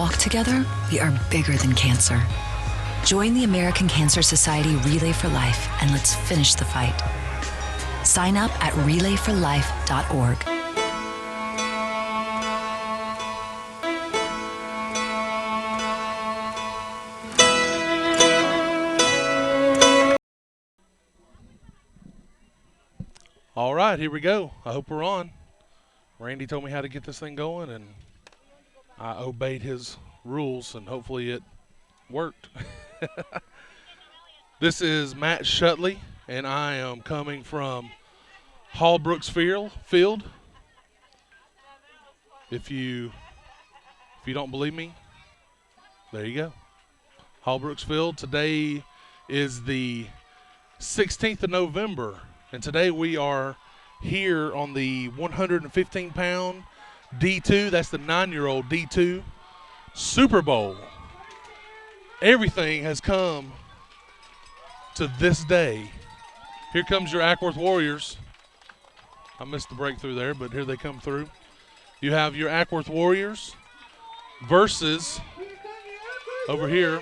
walk together, we are bigger than cancer. Join the American Cancer Society Relay for Life and let's finish the fight. Sign up at relayforlife.org. All right, here we go. I hope we're on. Randy told me how to get this thing going, and I obeyed his rules, and hopefully it worked. This is Matt Shutley, and I am coming from Hallbrooks Field. If you don't believe me, there you go. Hallbrooks Field. Today is the 16th of November, and today we are here on the 115-pound D2. That's the 9-year-old D2 Super Bowl. Everything has come to this day. Here comes your Acworth Warriors. I missed the breakthrough there, but here they come through. You have your Acworth Warriors versus, over here,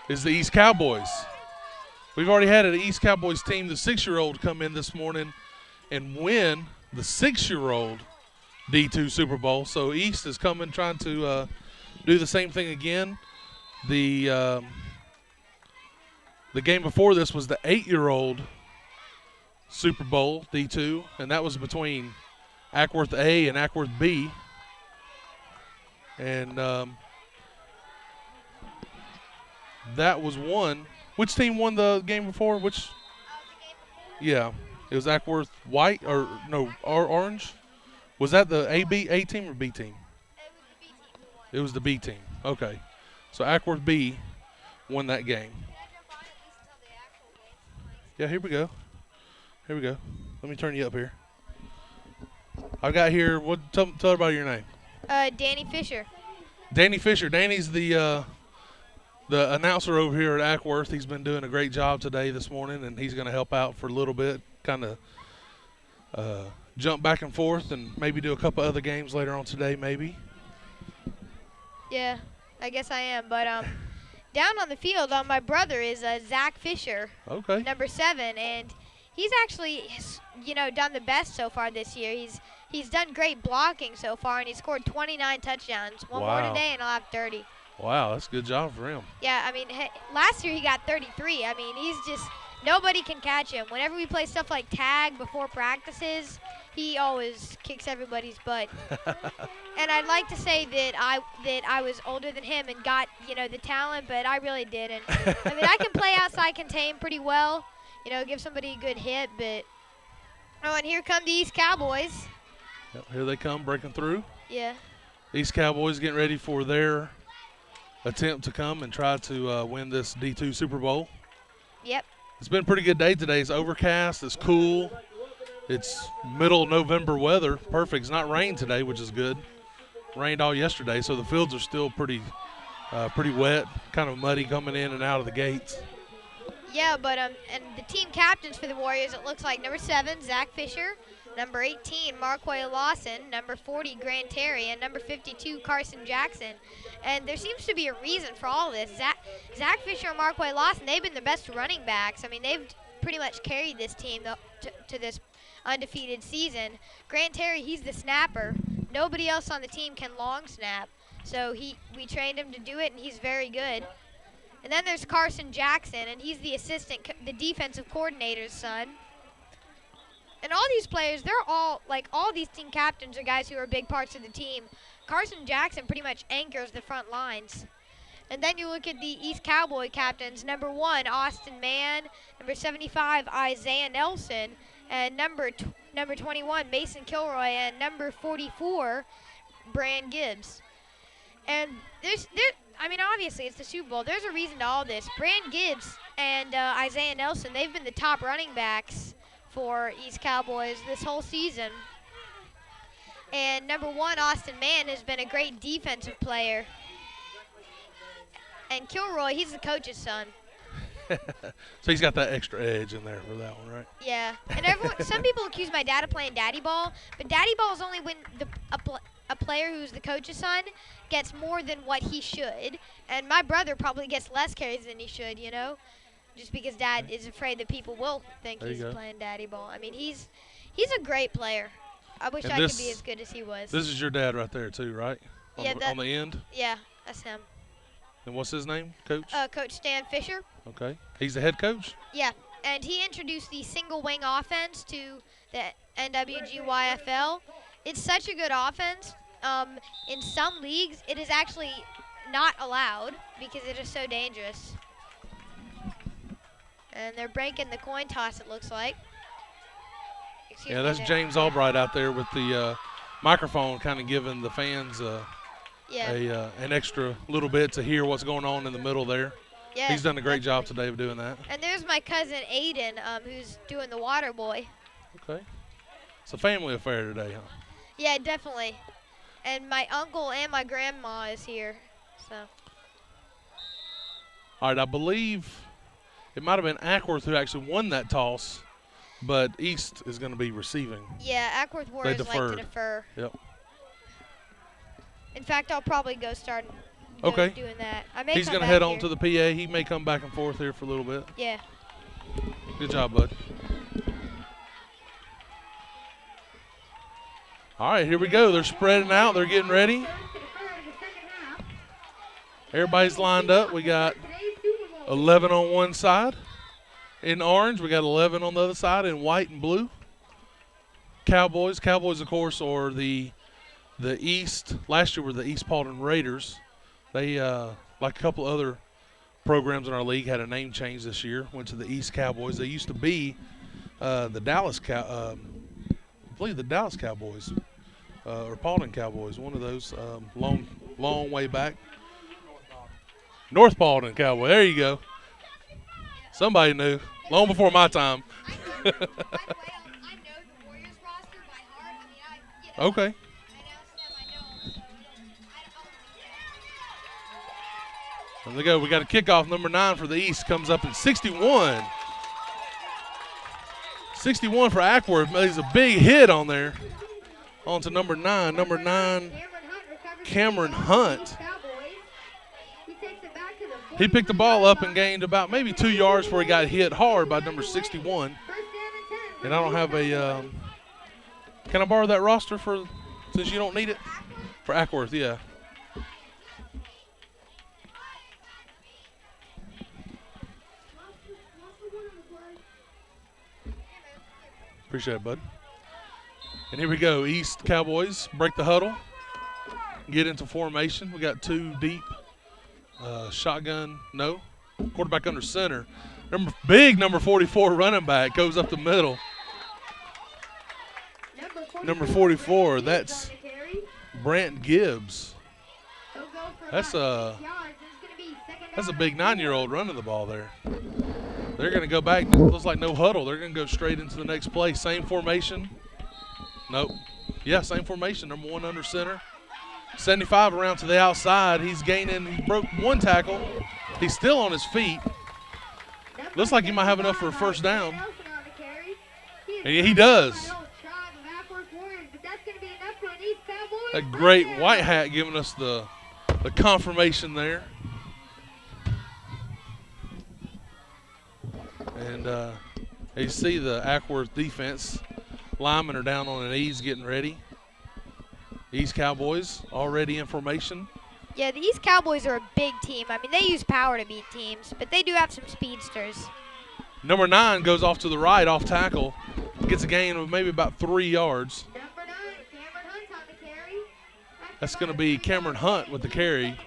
is the East Cowboys. We've already had an East Cowboys team, the 6-year-old, come in this morning and win the 6-year-old D2 Super Bowl. So East is coming, trying to do the same thing again. The game before this was the 8-year-old Super Bowl D2, and that was between Acworth A and Acworth B. And that was won. Which team won the game before? Yeah, it was Acworth White or Orange. Was that the A team or B team? It was the B team. Okay, so Acworth B won that game. Yeah, here we go. Let me turn you up here. I've got here. Tell everybody your name. Danny Fisher. Danny Fisher. Danny's the announcer over here at Acworth. He's been doing a great job this morning, and he's going to help out for a little bit, kind of jump back and forth, and maybe do a couple other games later on today, maybe. Yeah, I guess I am. But down on the field, my brother is Zach Fisher. Okay. Number 7, and he's actually, done the best so far this year. He's done great blocking so far, and he scored 29 touchdowns. One more today, and I'll have 30. Wow, that's a good job for him. Yeah, I mean, last year he got 33. I mean, he's just nobody can catch him. Whenever we play stuff like tag before practices, he always kicks everybody's butt. And I'd like to say that I was older than him and got, the talent, but I really didn't. I mean, I can play outside contain pretty well, give somebody a good hit, but and here come the East Cowboys. Yep, here they come breaking through. Yeah. East Cowboys getting ready for their attempt to come and try to win this D2 Super Bowl. Yep. It's been a pretty good day today. It's overcast. It's cool. It's middle November weather. Perfect. It's not rain today, which is good. Rained all yesterday, so the fields are still pretty wet, kind of muddy coming in and out of the gates. Yeah, but and the team captains for the Warriors, it looks like number 7, Zach Fisher, number 18, Marquay Lawson, number 40, Grant Terry, and number 52, Carson Jackson. And there seems to be a reason for all this. Zach Fisher and Marquay Lawson, they've been the best running backs. I mean, they've pretty much carried this team to this undefeated season. Grant Terry, he's the snapper. Nobody else on the team can long snap. So we trained him to do it, and he's very good. And then there's Carson Jackson, and he's the the defensive coordinator's son. And all these players, they're all these team captains are guys who are big parts of the team. Carson Jackson pretty much anchors the front lines. And then you look at the East Cowboy captains, number 1, Austin Mann, number 75, Isaiah Nelson, and number 21, Mason Kilroy, and number 44, Brand Gibbs. And obviously it's the Super Bowl. There's a reason to all this. Brand Gibbs and Isaiah Nelson, they've been the top running backs for East Cowboys this whole season. And number 1, Austin Mann, has been a great defensive player. And Kilroy, he's the coach's son. So he's got that extra edge in there for that one, right? Yeah. And some people accuse my dad of playing daddy ball, but daddy ball is only when a player who's the coach's son gets more than what he should, and my brother probably gets less carries than he should, you know, just because Dad is afraid that people will think he's playing daddy ball. I mean, he's a great player. I wish I could be as good as he was. This is your dad right there too, right? On the end? Yeah, that's him. And what's his name, Coach? Coach Stan Fisher. Okay. He's the head coach? Yeah, and he introduced the single wing offense to the NWGYFL. It's such a good offense. In some leagues, it is actually not allowed because it is so dangerous. And they're breaking the coin toss, it looks like. Yeah, that's James Albright out there with the microphone, kind of giving the fans an extra little bit to hear what's going on in the middle there. Yeah, he's done a great job today of doing that. And there's my cousin Aiden, who's doing the water boy. Okay. It's a family affair today, huh? Yeah, definitely. And my uncle and my grandma is here. So. All right, I believe it might have been Ackworth who actually won that toss, but East is going to be receiving. Yeah, Ackworth Warriors like to defer. Yep. In fact, I'll probably go start doing that. He's going to head on to the PA. He may come back and forth here for a little bit. Yeah. Good job, bud. All right, here we go. They're spreading out. They're getting ready. Everybody's lined up. We got 11 on one side in orange. We got 11 on the other side in white and blue. Cowboys. Cowboys, of course, are the East. Last year were the East Paulding Raiders. They, like a couple other programs in our league, had a name change this year. Went to the East Cowboys. They used to be the Dallas I believe the Dallas Cowboys or Paulding Cowboys, one of those long way back. North Paulding Cowboy. There you go. Somebody knew. Long before my time. Okay. There we go. We got a kickoff. Number 9 for the East comes up in 61. 61 for Ackworth. There's a big hit on there. On to number 9. Number 9, Cameron Hunt. He picked the ball up and gained about maybe 2 yards before he got hit hard by number 61. And I don't have a can I borrow that roster since you don't need it? For Ackworth, yeah. Appreciate it, bud. And here we go. East Cowboys break the huddle, get into formation. We got 2 deep. Shotgun, no. Quarterback under center. Number 44 running back goes up the middle. Number 44, that's Brant Gibbs. That's a big 9-year-old running the ball there. They're going to go back. Looks like no huddle. They're going to go straight into the next play. Same formation. Nope. Yeah, same formation. Number 1 under center. 75 around to the outside. He's gaining. He broke 1 tackle. He's still on his feet. Looks like he might have enough for a first down. And he does. A great white hat giving us the confirmation there. And you see the Ackworth defense. Linemen are down on their knees getting ready. East Cowboys already in formation. Yeah, the East Cowboys are a big team. I mean, they use power to beat teams, but they do have some speedsters. Number 9 goes off to the right, off tackle. Gets a gain of maybe about 3 yards. That's going to be Cameron Hunt with the carry.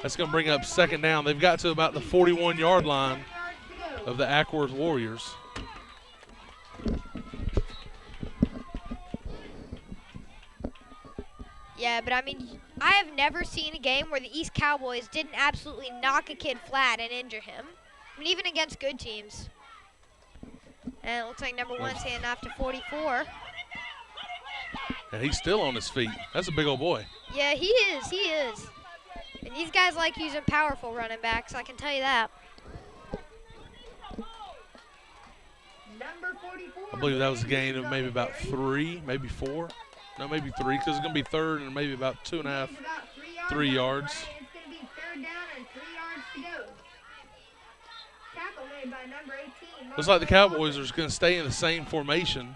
That's going to bring up second down. They've got to about the 41-yard line of the Ackworth Warriors. Yeah, but I mean, I have never seen a game where the East Cowboys didn't absolutely knock a kid flat and injure him. I mean, even against good teams. And it looks like number 1's handing off to 44. And he's still on his feet. That's a big old boy. Yeah, he is. And these guys like using powerful running backs, I can tell you that. I believe that was a gain of maybe about 3, maybe 4. No, maybe 3, because it's going to be third and maybe about 2.5, It's about 3 yards. Right, it's going to be third down and 3 yards to go. Tackle made by number 18. Looks like the Cowboys are going to stay in the same formation.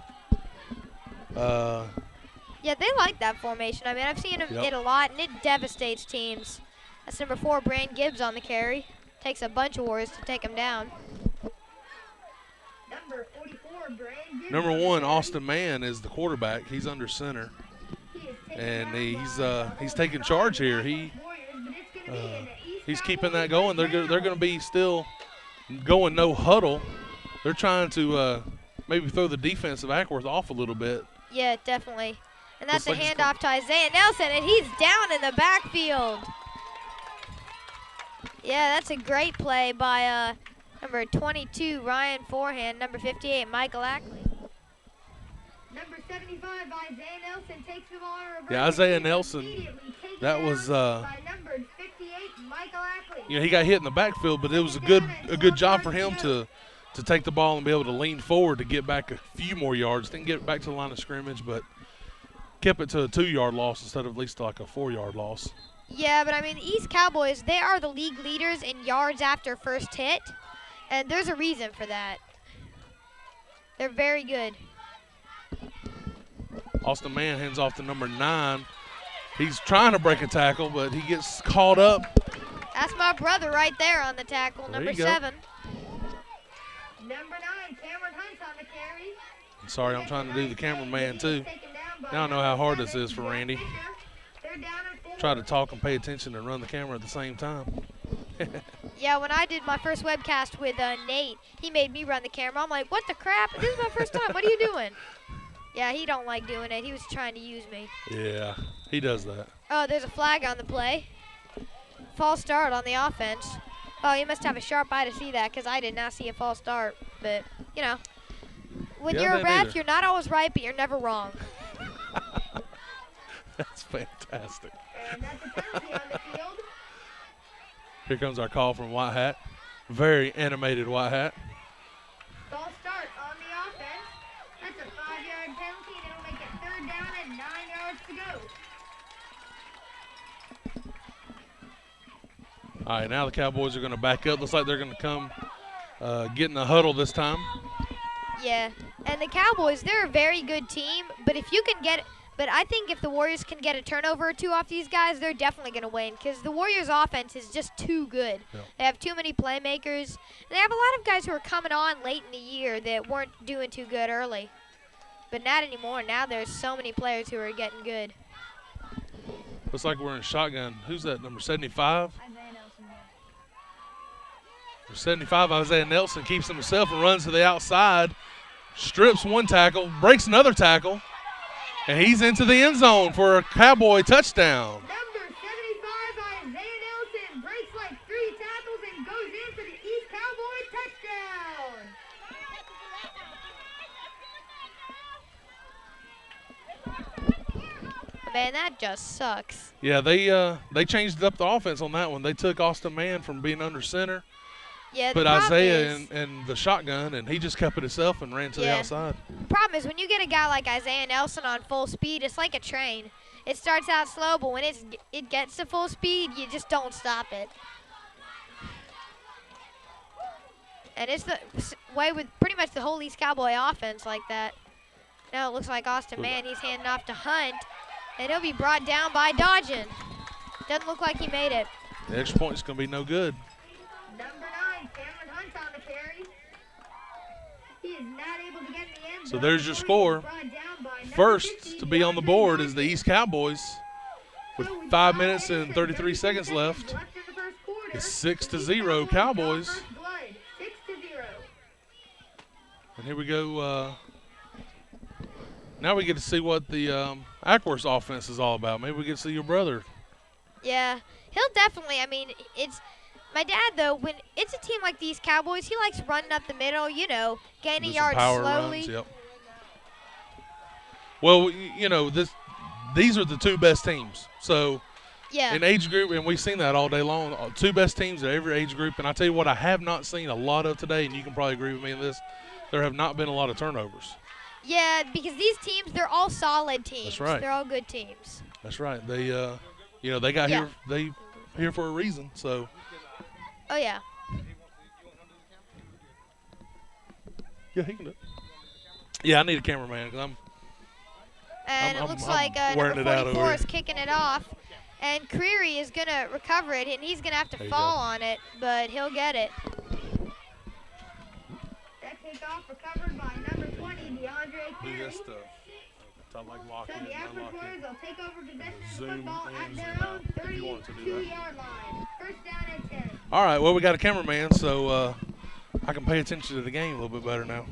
Yeah, they like that formation. I mean, I've seen it a lot, and it devastates teams. That's number 4, Brand Gibbs on the carry. Takes a bunch of Warriors to take him down. Number 44, Brand Gibbs. Number 1, Austin Mann is the quarterback. He's under center, and he's taking charge here. He's keeping that going. They're going to be still going no huddle. They're trying to maybe throw the defense of Ackworth off a little bit. Yeah, definitely. And that's a handoff to Isaiah Nelson, and he's down in the backfield. Yeah, that's a great play by number 22, Ryan Forehand, number 58, Michael Ackley. Number 75, Isaiah Nelson takes the ball. Yeah, Isaiah Nelson, that was by number 58, Michael Ackley. You know, he got hit in the backfield, but it was a good job for him to take the ball and be able to lean forward to get back a few more yards. Didn't get back to the line of scrimmage, but kept it to a 2-yard loss instead of at least like a 4-yard loss. Yeah, but I mean, the East Cowboys, they are the league leaders in yards after first hit, and there's a reason for that. They're very good. Austin Mann hands off to number 9. He's trying to break a tackle, but he gets caught up. That's my brother right there on the tackle, number 7. Number 9, Cameron Hunt on the carry. Sorry, I'm trying to do the cameraman too. Now I know how hard this is for Randy. Try to talk and pay attention and run the camera at the same time. Yeah, when I did my first webcast with Nate, he made me run the camera. I'm like, what the crap? This is my first time. What are you doing? Yeah, he don't like doing it. He was trying to use me. Yeah, he does that. Oh, there's a flag on the play. False start on the offense. Oh, you must have a sharp eye to see that, because I did not see a false start. But, you know, when you're a ref, you're not always right, but you're never wrong. That's fantastic. And that's a penalty on the field. Here comes our call from White Hat. Very animated White Hat. False start on the offense. That's a 5-yard penalty, and it'll make it third down and 9 yards to go. All right, now the Cowboys are going to back up. Looks like they're going to come get in the huddle this time. Yeah, and the Cowboys, they're a very good team, but if you can get – but I think if the Warriors can get a turnover or 2 off these guys, they're definitely going to win, because the Warriors' offense is just too good. Yep. They have too many playmakers. And they have a lot of guys who are coming on late in the year that weren't doing too good early. But not anymore. Now there's so many players who are getting good. Looks like we're in shotgun. Who's that, number 75? Isaiah Nelson. Number 75, Isaiah Nelson keeps himself and runs to the outside. Strips one tackle, breaks another tackle. And he's into the end zone for a Cowboy touchdown. Number 75, Isaiah Nelson, breaks like 3 tackles and goes in for the East Cowboy touchdown. Man, that just sucks. Yeah, they changed up the offense on that one. They took Austin Mann from being under center, Yeah, put Isaiah in the shotgun, and he just kept it himself and ran to the outside. Problem is, when you get a guy like Isaiah Nelson on full speed, it's like a train. It starts out slow, but when it gets to full speed, you just don't stop it. And it's the way with pretty much the whole East Cowboy offense like that. Now it looks like Austin Mann, he's handing off to Hunt, and he'll be brought down by Dodgen. Doesn't look like he made it. The extra point is going to be no good. Number 9, Cameron Hunt on the carry. He is not able to get in the end zone. So there's your score. First to be on the board is the East Cowboys with 5 minutes and 33 seconds left. It's 6-0 Cowboys. 6-0. And here we go. Now we get to see what the Ackworth's offense is all about. Maybe we get to see your brother. Yeah, he'll definitely. I mean, it's my dad though. When it's a team like these Cowboys, he likes running up the middle. You know, gaining yards power slowly. runs, yep. Well, you know, these are the 2 best teams. So Yeah. in age group, and we've seen that all day long, 2 best teams at every age group. And I tell you what, I have not seen a lot of today, and you can probably agree with me in this. There have not been a lot of turnovers. Yeah, because these teams, they're all solid teams. That's right. They're all good teams. That's right. They, they got Yeah. here for a reason. So. Oh, yeah. Yeah, he can do it. Yeah, I need a cameraman because And I'm it looks like wearing number it out over 44 here. is kicking it off. And Creary is going to recover it, and he's going to have to fall on it, but he'll get it. That takeoff recovered by number 20, DeAndre Do Carey. this stuff. I like locking So it the and unlocking Aquators it. will take over possession of the Zoom football in, at zoom their out, own if you want to do that. 32-yard line. First down and 10. All right, well, we got a cameraman, so I can pay attention to the game a little bit better now.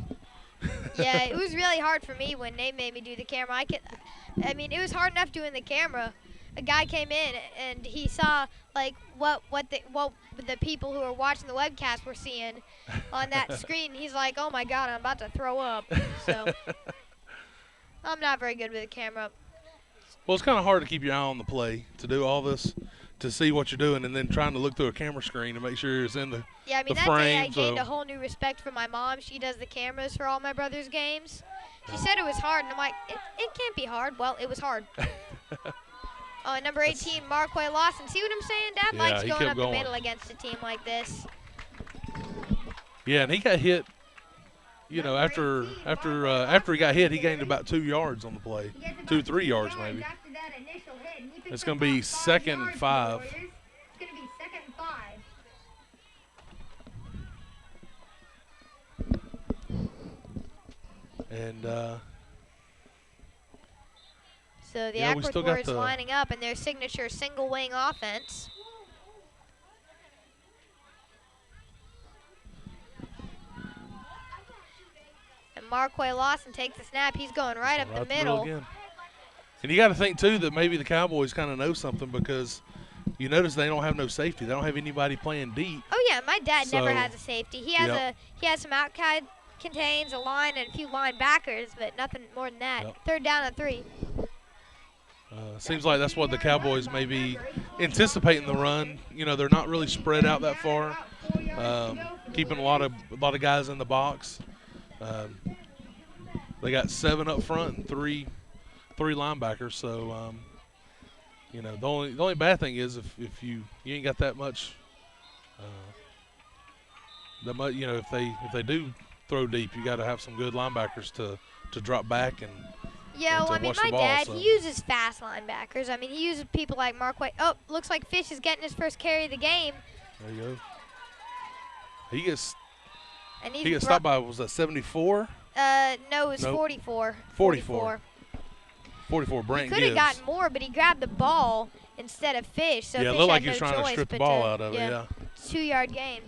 Yeah, it was really hard for me when they made me do the camera. It was hard enough doing the camera. A guy came in and he saw like what the people who were watching the webcast were seeing on that screen. He's like, "Oh my God, I'm about to throw up." So I'm not very good with the camera. Well, it's kind of hard to keep your eye on the play, to do all this, to see what you're doing, and then trying to look through a camera screen to make sure it's in the Yeah, I mean, the that day I frame, gained so- a whole new respect for my mom. She does the cameras for all my brother's games. She said it was hard, and I'm like, it can't be hard. Well, it was hard. Oh, and number 18, Marquay Lawson. See what I'm saying? Dad Yeah, likes he going kept up going. the middle against a team like this. Yeah, and he got hit. You know, after he got hit, he gained about 2 yards on the play, He gets about 2, 3 2 yards maybe. After that initial hit, and he picks It's up gonna be about 5 second and yards for the 5. Warriors. It's going to be second and 5. And So the Yeah, we still got Ackworth the- lining up in their signature single wing offense. And Marquay Lawson takes the snap. He's going right up the right middle. again. And you got to think too that maybe the Cowboys kind of know something, because you notice they don't have no safety. They don't have anybody playing deep. Oh yeah, my dad never So- has a safety. He has some outside contains, a line, and a few linebackers, but nothing more than that. Yep. Third down and 3. Seems like that's what the Cowboys may be anticipating the run. You know, they're not really spread out that far, keeping a lot of guys in the box. They got 7 up front and three linebackers. So, you know, the only bad thing is if you ain't got that much, you know, if they do throw deep, you got to have some good linebackers to drop back and. Yeah, and well, to I mean, watch my the ball, dad, so. he uses fast linebackers. I mean, he uses people like Marquay. Oh, looks like Fish is getting his first carry of the game. There you go. He gets And he gets stopped by, was that 74? No, it was Nope. 44. 44. 44, He Brant could have Gibbs. gotten more, but he grabbed the ball instead of Fish. So Yeah, it Fish looked like had he was no trying to choice strip the but ball out of it, yeah. 2-yard gain.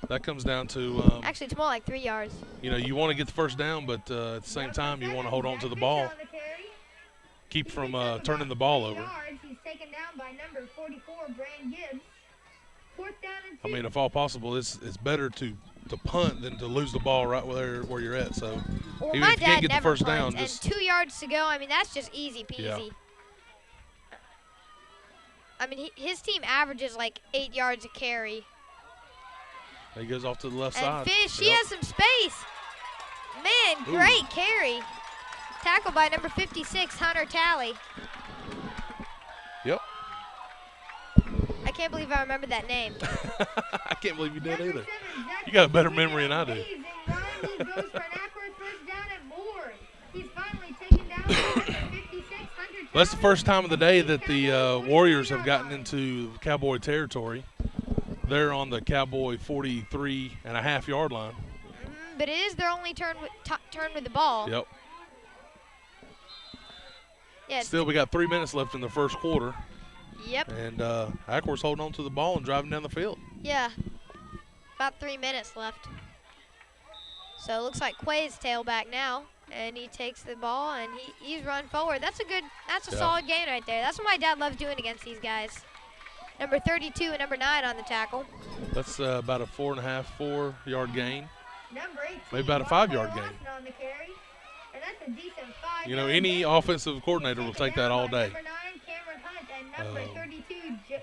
That comes down to, Actually, it's more like 3 yards. you know, you want to get the first down, but at the same time, you want to hold on to the ball, keep from turning the ball over. He's taken down by number 44, Brand Gibbs. Fourth down and 2. I mean, if all possible, it's better to punt than to lose the ball right where you're at. So Well, even my if you can't dad get the never first punts, down, and just 2 yards to go. I mean, that's just easy peasy. Yeah. I mean, his team averages like 8 yards a carry. he goes off to the left And side. Fish, he Yep. has some space. Man, Ooh. great carry. Tackled by number 56, Hunter Talley. Yep. Oh, I can't believe I remember that name. I can't believe you did Number either. 7, Zach You got a better Fisher, memory than I do. amazing run. He goes for an Ackworth first down and more. He's finally taken down by number 56, Hunter Well, that's the Talley. first time of the day that the Warriors have gotten into Cowboy territory. They're on the Cowboy 43.5-yard line. But it is their only turn with the ball. Yep. Yeah, Still, we got 3 minutes left in the first quarter, yep. and Ackworth's holding on to the ball and driving down the field. Yeah. About 3 minutes left. So it looks like Quay's tailback now, and he takes the ball and he's run forward. That's a Yeah. solid gain right there. That's what my dad loves doing against these guys. Number 32 and number 9 on the tackle. That's about a 4.5-4-yard gain. Number 18, Maybe about a Marquay 5-yard gain. Lawson on the carry. And that's a decent 5 You know, yard any gain. offensive coordinator will take that all day. Number 9, Cameron Hunt, and number 32,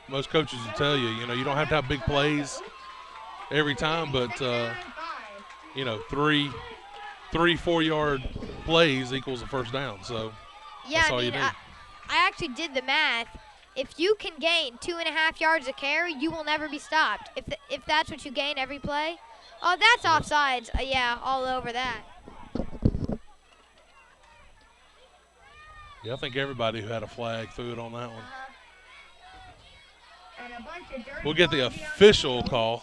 Most coaches will tell you, you know, you don't have to have big plays every time, but second down and 5. you know, three 3-4 yard plays equals a first down. So Yeah, that's I all you mean, need. I actually did the math. If you can gain 2.5 yards a carry, you will never be stopped. If that's what you gain every play. Oh, that's offsides. Yeah, all over that. Yeah, I think everybody who had a flag threw it on that one. And a bunch of dirt We'll get the balls down official field. call.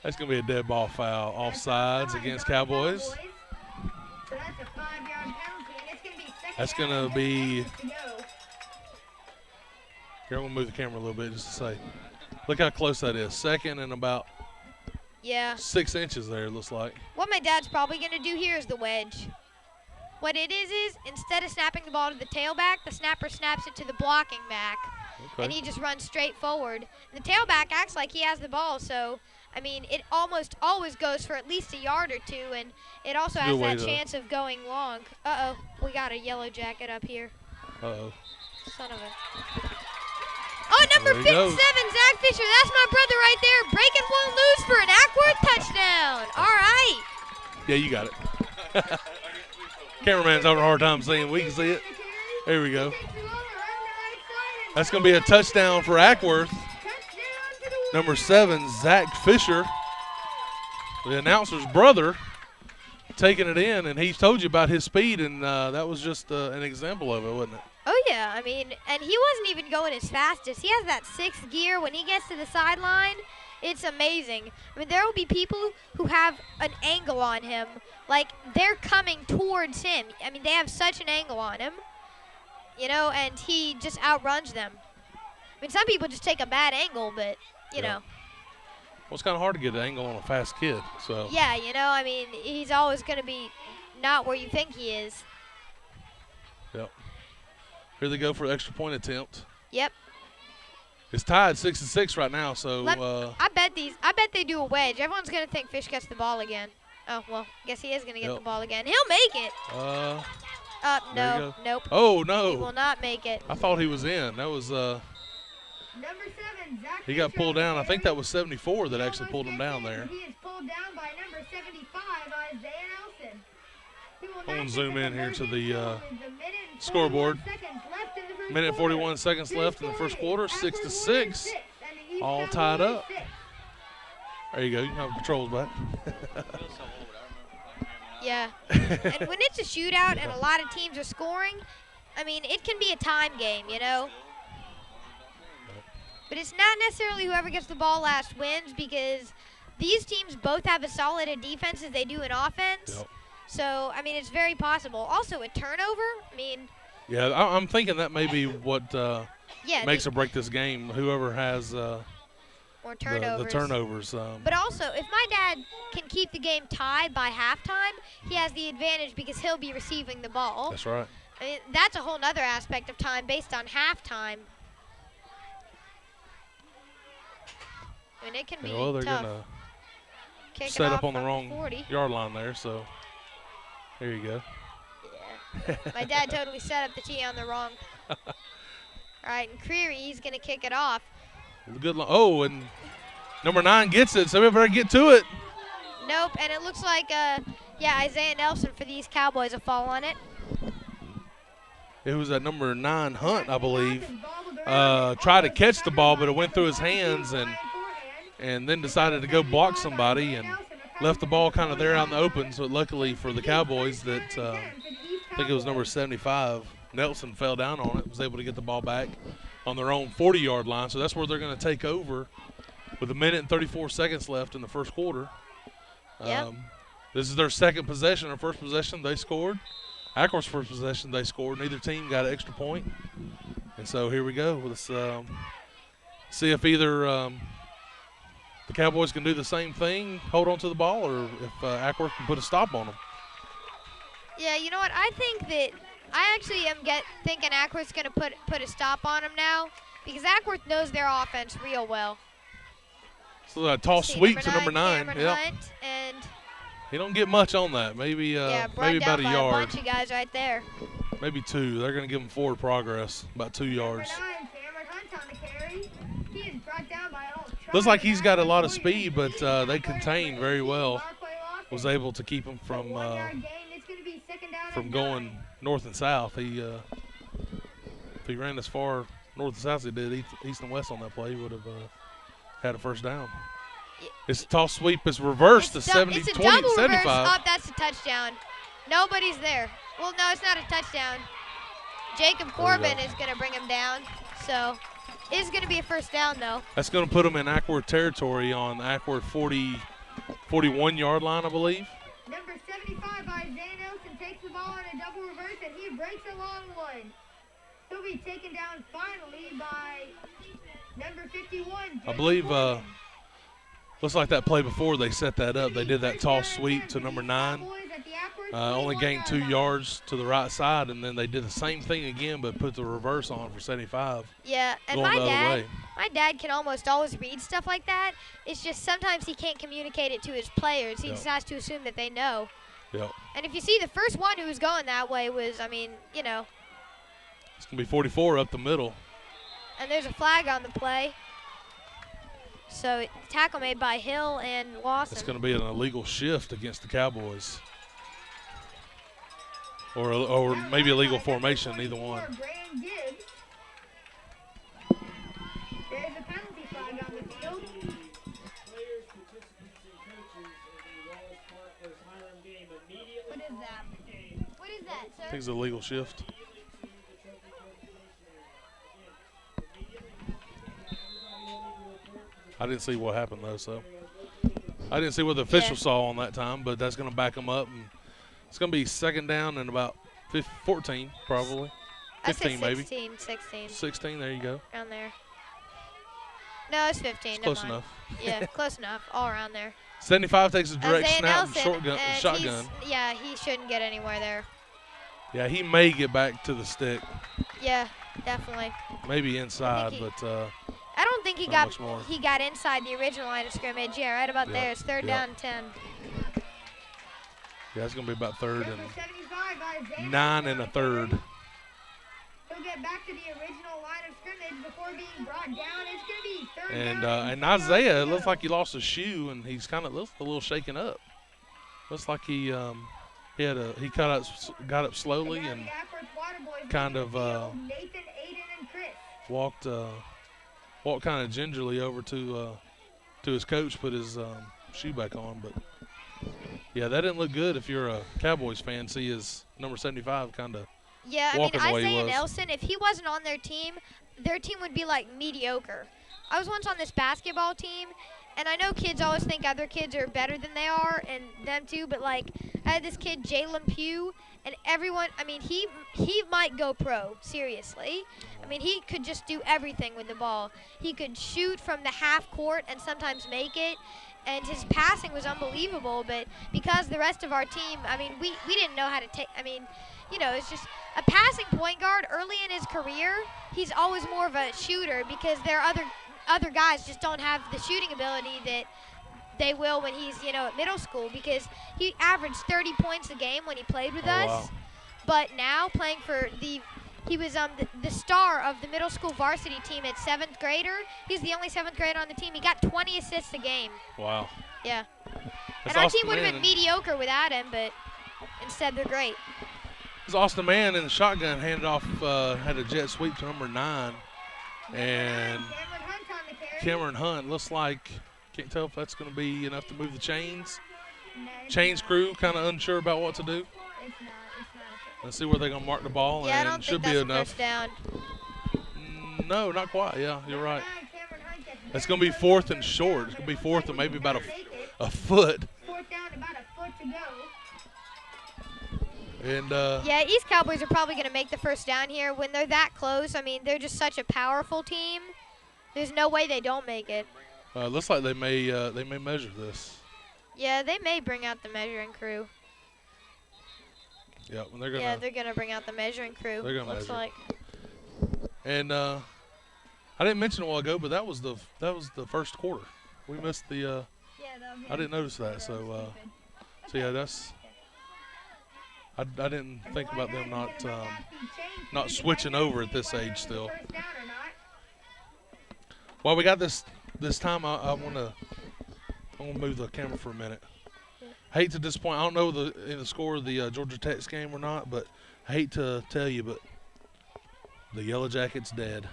That's going to be a dead ball foul. That's Offsides offsides against on Cowboys. So that's a 5-yard penalty, and it's going to be second That's down gonna and be- 10 seconds to go. Here, I'm going to move the camera a little bit just to say. Look how close that is. Second and about Yeah. 6 inches there, it looks like. What my dad's probably going to do here is the wedge. What it is instead of snapping the ball to the tailback, the snapper snaps it to the blocking back. And he just runs straight forward. The tailback acts like he has the ball, so, I mean, it almost always goes for at least a yard or two, and it also has Good way that to- chance of going long. Uh-oh, we got a yellow jacket up here. Uh-oh. Son of a... Oh, number There he 57, goes. Zach Fisher. That's my brother right there. Breaking won't lose for an Ackworth touchdown. All right. Yeah, you got it. Cameraman's having a hard time seeing. We can see it. There we go. That's going to be a touchdown for Ackworth. Number 7, Zach Fisher, the announcer's brother, taking it in, and he told you about his speed, and that was just an example of it, wasn't it? Oh, yeah. I mean, and he wasn't even going as fast as he has that 6th gear. When he gets to the sideline, it's amazing. I mean, there will be people who have an angle on him. Like, they're coming towards him. I mean, they have such an angle on him, you know, and he just outruns them. I mean, some people just take a bad angle, but, you know. Well, it's kind of hard to get an angle on a fast kid. So Yeah, you know, I mean, he's always going to be not where you think he is. Yep. Here they go for the extra point attempt. Yep. It's tied 6-6 right now, so I bet they do a wedge. Everyone's going to think Fish gets the ball again. Oh, well, guess he is going to get the ball again. He'll make it. there you No, go. nope. Oh, He will no. not make it. I thought he was in. That was Number 7, Zach he got Fisher pulled down. I think that carry. was 74 that He actually almost pulled him gets down in. there. He is pulled down by number 75, Isaiah Nelson. He will I'm not gonna get zoom the in here to conversion the, until with a minute and scoreboard. 41 seconds left in the first Minute quarter. 41 seconds left in the first quarter. 6-6. Ackworth and the East All Cowboys tied up. 6. There you go. You can have controls back. Yeah. And when it's a shootout and a lot of teams are scoring, I mean, it can be a time game, you know. But it's not necessarily whoever gets the ball last wins, because these teams both have as solid a defense as they do in offense. Yep. So, I mean, it's very possible. Also, a turnover, I mean, Yeah, I'm thinking that may be what yeah, makes or break this game. Whoever has or the turnovers. turnovers. But also, if my dad can keep the game tied by halftime, he has the advantage because he'll be receiving the ball. That's right. I mean, that's a whole other aspect of time based on halftime. I mean, it can be Yeah, well, they're tough. gonna Kick it set off up on the from wrong 40. yard line there. So there you go. Yeah. My dad totally set up the tee on the wrong. All right, and Creary, he's going to kick it off. Good. Oh, and number 9 gets it. So we better get to it. Nope, and it looks like, yeah, Isaiah Nelson for these Cowboys will fall on it. It was at number 9 Hunt, I believe. Tried to catch the ball, but it went through his hands and then decided to go block somebody and left the ball kind of there out in the open. So luckily for the Cowboys that I think it was number 75, Nelson fell down on it, was able to get the ball back on their own 40-yard line. So that's where they're going to take over with 1 minute and 34 seconds left in the first quarter. Yep. This is their second possession. Their first possession, they scored. Ackworth's first possession, they scored. Neither team got an extra point. And so here we go. Let's see if either the Cowboys can do the same thing, hold on to the ball, or if Ackworth can put a stop on them. Yeah, you know what? I think that I actually am thinking Ackworth's going to put a stop on him now, because Ackworth knows their offense real well. So a toss sweep to number 9. Cameron Yeah, Hunt, and he don't get much on that. Maybe yeah, maybe brought about down a by yard, a bunch of guys right there. maybe 2. They're going to give him forward progress, about 2 yards. Cameron Hunt on the carry. He is brought down by Looks like he's got a lot of speed, but they contain very well. was able to keep him from going north and south. He if he ran as far north and south as he did, east and west on that play, he would have had a first down. It's a toss sweep. It's reversed to 70, it's a 20 double to 75. reverse. Oh, that's a touchdown. Nobody's there. Well, no, it's not a touchdown. Jacob Corbin is going to bring him down. So it is going to be a first down, though. That's going to put him in Ackworth territory on Ackworth 41-yard line, I believe. Number 75, Isaiah Nelson, takes the ball on a double reverse, and he breaks a long one. He'll be taken down finally by number 51, I believe, looks like that play before they set that up. They did that toss sweep to number 9. Only gained 2 yards to the right side, and then they did the same thing again, but put the reverse on for 75. Yeah, and my dad can almost always read stuff like that. It's just sometimes he can't communicate it to his players. He just has to assume that they know. Yep. And if you see, the first one who was going that way was, I mean, you know. It's going to be 44 up the middle. And there's a flag on the play. So tackle made by Hill and Lawson. It's going to be an illegal shift against the Cowboys. Or maybe a legal formation, either one. There's a penalty flag on the field. What is that? What is that, sir? I think it's a legal shift. I didn't see what happened, though, so. I didn't see what the official saw on that time, but that's going to back them up. And it's going to be second down and about 14, probably. 15, maybe. 16. 16, there you go. Around there. No, it's 15. It's close enough. Yeah, close enough. All around there. 75 takes a direct Isaiah snap Nelson, and shotgun. Yeah, he shouldn't get anywhere there. Yeah, he may get back to the stick. Yeah, definitely. Maybe inside, but I don't think he got inside the original line of scrimmage. Yeah, right about there. It's third down and 10. Yeah, it's going to be about third and 9 and a third. He'll get back to the original line of scrimmage before being brought down. It's going to be third down. And Isaiah, it looks like he lost his shoe, and he's kind of a little shaken up. Looks like he got up slowly and kind of walked kind of gingerly over to his coach, put his shoe back on. But yeah, that didn't look good. If you're a Cowboys fan, see his number 75 kind of. Yeah, I mean, Isaiah Nelson, if he wasn't on their team would be like mediocre. I was once on this basketball team, and I know kids always think other kids are better than they are, and them too, but like I had this kid, Jalen Pugh, and everyone, I mean, he might go pro, seriously. I mean, he could just do everything with the ball. He could shoot from the half court and sometimes make it, and his passing was unbelievable, but because the rest of our team, I mean, we didn't know how to take, I mean, you know, it's just a passing point guard early in his career, he's always more of a shooter because there are other guys just don't have the shooting ability that they will when he's, you know, at middle school, because he averaged 30 points a game when he played with us. Wow. But now playing for he was the star of the middle school varsity team at 7th grader. He's the only 7th grader on the team. He got 20 assists a game. Wow. Yeah. That's and our team would have been mediocre without him, but instead they're great. It's Austin Mann in the shotgun, handed off, had a jet sweep to number 9. And Cameron Hunt looks like, can't tell if that's going to be enough to move the chains. Chains crew kind of unsure about what to do. Let's see where they're going to mark the ball, yeah, and I don't should think be that's enough. First down. No, not quite. Yeah, you're right. It's going to be fourth and short. It's going to be fourth and maybe about a foot. Fourth down, about a foot to go. And yeah, East Cowboys are probably going to make the first down here. When they're that close, I mean, they're just such a powerful team. There's no way they don't make it. looks like they may measure this. Yeah, they may bring out the measuring crew. Yeah, when they're gonna. Yeah, they're gonna bring out the measuring crew. They're gonna looks measure. like. And I didn't mention a while ago, but that was the first quarter. We missed the. Yeah, I didn't notice that, so yeah, that's. I didn't think about them not switching over at this age still. While we got this time, I want to move the camera for a minute. hate to disappoint. I don't know the score of the Georgia Tech game or not, but I hate to tell you, but the Yellow Jackets dead.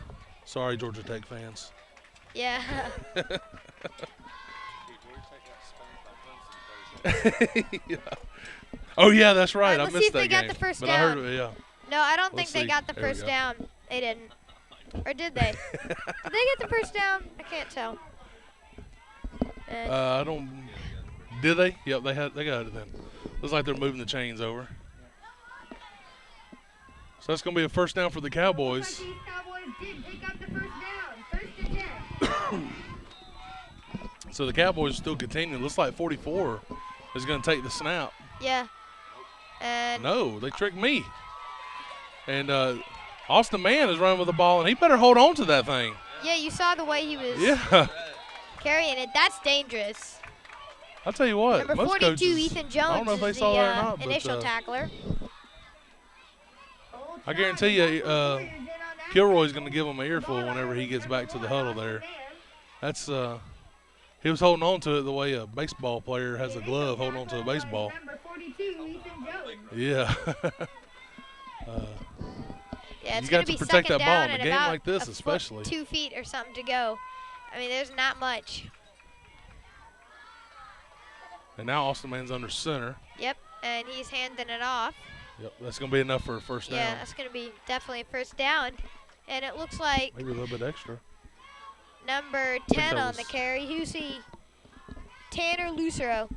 Sorry, Georgia Tech fans. Yeah. Yeah. Oh yeah, that's right. Let's I see missed if that they got game. the first but down. I heard it. Yeah. No, I don't Let's think they see. got the There we first go. down. They didn't. Or did they? Did they get the first down? I can't tell. I don't. Did they? Yep, they got it then. Looks like they're moving the chains over. So that's going to be a first down for the Cowboys. Looks like these Cowboys did pick up the first down. 1st and 10. So the Cowboys still continue. Looks like 44 is going to take the snap. Yeah. And No, they tricked me. And Austin Mann is running with the ball, and he better hold on to that thing. yeah, you saw the way he was Yeah. carrying it. That's dangerous. I'll tell you what. Number most 42, coaches, Ethan Jones, I don't know if they is saw the that or not, initial but tackler. I guarantee you, Kilroy's going to give him an earful whenever he gets back to the huddle there. That's he was holding on to it the way a baseball player has a glove holding on to a baseball. Number 42, Ethan Jones. Yeah. Yeah, it's You going got to be protect second that ball down in a and game about like this a foot, especially. 2 feet or something to go. I mean, there's not much. And now Austin Mann's under center. Yep, and he's handing it off. Yep, that's going to be enough for a first down. Yeah, that's going to be definitely a first down. And it looks like Maybe a little bit extra. number think 10 that on the was- carry. Who's he? Tanner Lucero.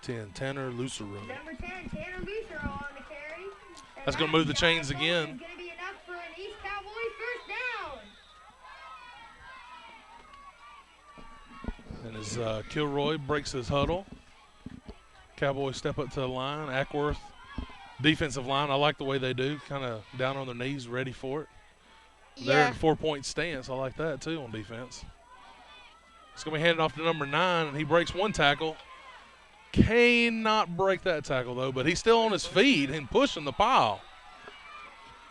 10, Tanner Lucero. Number 10, Tanner Lucero on the carry. And That's gonna move the that chains down again. Is going to be enough for an East Cowboys first down. And as Kilroy breaks his huddle, Cowboys step up to the line. Ackworth, defensive line, I like the way they do, kind of down on their knees, ready for it. They're Yeah. in 4-point stance. I like that, too, on defense. It's going to be handed off to number 9, and he breaks one tackle. Cannot break that tackle, though, but he's still on his feet and pushing the pile.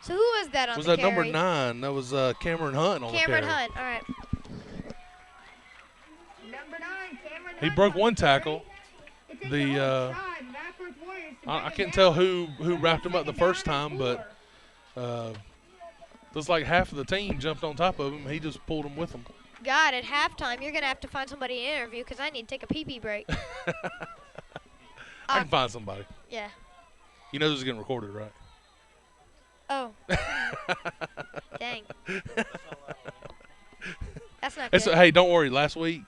So who was that on Was the that carry? number 9? That was Cameron Hunt on Cameron the carry. Hunt. All right. Number 9, Cameron He Hunt broke on the one carry. tackle. It takes The, a whole tribe of Ackworth Warriors to I bring can't it tell down. who wrapped him up the Second first down time, and but 4. looks like half of the team jumped on top of him. He just pulled him with him. God, at halftime, you're going to have to find somebody to interview because I need to take a pee-pee break. I can find somebody. Yeah. You know this is getting recorded, right? Oh. Dang. That's not It's, good. hey, don't worry. Last week,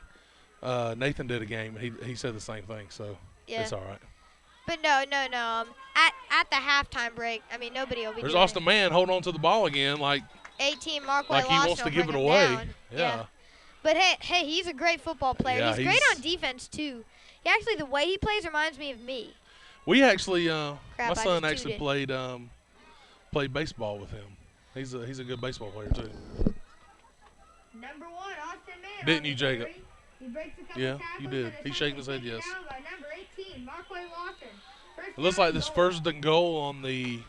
Nathan did a game, and he said the same thing, so Yeah. it's all right. But no. At the halftime break, I mean, nobody will be There's doing Austin Mann holding on to the ball again, like 18 Markway he Lawson wants to will give bring it him away. down. Yeah. But hey, he's a great football player. Yeah, he's great he's- on defense too. He actually, the way he plays reminds me of me. We actually, Crap, my I son just actually tooted. played baseball with him. He's a good baseball player too. Number 1, Austin Mann. Didn't on the you, Jacob? carry. He breaks a couple Yeah, tackles you did. and it's He's gonna shaking his be head taken yes. down by number 18, Markway Lawson. First It looks down like and this goal. first and goal on the,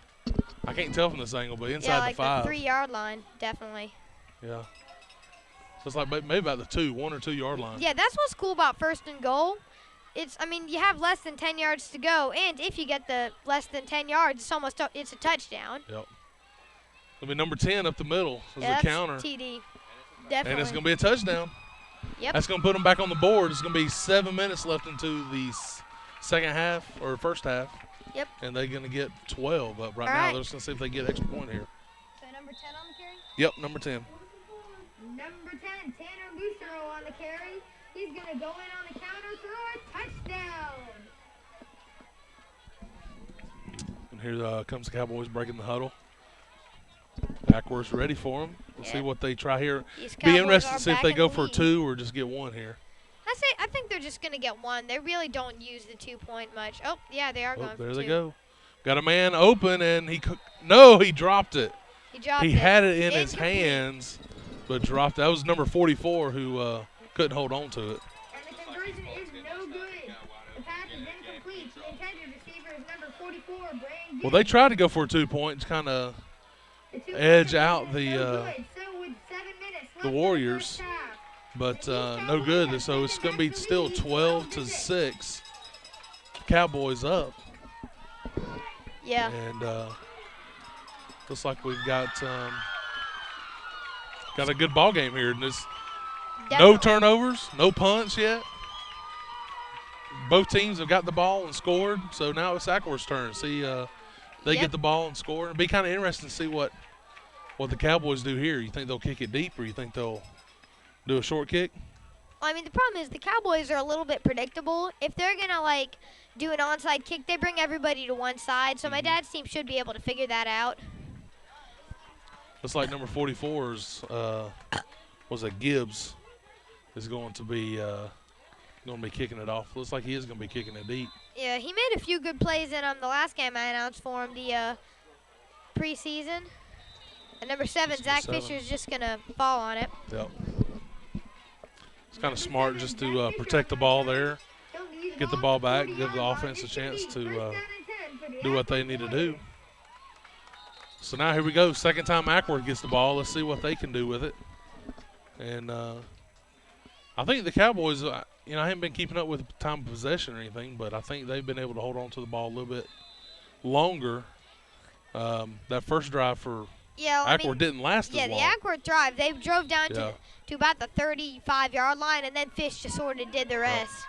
I can't tell from this angle, but inside Yeah, like the 5. the 3-yard line, definitely. Yeah. So it's like maybe about the 1 or 2 yard line. Yeah, that's what's cool about first and goal. I mean, you have less than 10 yards to go, and if you get the less than 10 yards, it's a touchdown. Yep. It'll be number 10 up the middle as Yeah, a that's counter. TD. And Definitely. it's going to be a touchdown. Yep. That's going to put them back on the board. It's going to be 7 minutes left into the second half or first half. Yep. And they're going to get 12 up right All now. right. They're just going to see if they get extra point here. So number 10 on the carry? Yep, number 10. Number 10, Tanner Lucero on the carry. He's going to go in on the counter for a touchdown. And here comes the Cowboys breaking the huddle. Ackworth's ready for them. We'll see Yeah. what they try here. These Be Cowboys interested are to see if back they in go the for lead. 2 or just get 1 here. I think they're just going to get 1. They really don't use the 2-point much. Oh, yeah, they are Oh, going for there 2. they go. Got a man open, and he dropped it. He dropped He it. had it in his Incomplete. hands, but dropped it. That was number 44 who couldn't hold on to it. And the conversion is no good. The pass is incomplete. The intended receiver is number 44, Brandon. Well, they tried to go for a 2-point, just kind of The two-point edge out conversion is the, no good. So with 7 minutes left the in Warriors. first half, but no good. So it's going to be still 12-6 Cowboys up. Yeah. And looks like we've got a good ball game here. And there's no Definitely. turnovers, no punts yet. Both teams have got the ball and scored, so now it's Acworth's turn. See, they get the ball and score. It'll be kind of interesting to see what the Cowboys do here. You think they'll kick it deep, or you think they'll do a short kick? Well, I mean, the problem is the Cowboys are a little bit predictable. If they're going to, like, do an onside kick, they bring everybody to one side. So my dad's team should be able to figure that out. Looks like number 44's was it Gibbs is going to be kicking it off. Looks like he is going to be kicking it deep. Yeah, he made a few good plays in the last game I announced for him, the preseason. And number 7, Zach Fisher, is just going to fall on it. Yep. It's kind of smart just to protect the ball there, get the ball back, give the offense a chance to do what they need to do. So now here we go. Second time Acworth gets the ball. Let's see what they can do with it. And I think the Cowboys, I haven't been keeping up with time of possession or anything, but I think they've been able to hold on to the ball a little bit longer. That first drive for Acworth didn't last as long. Yeah, the Acworth drive, they drove down to about the 35-yard line, and then Fish just sort of did the rest.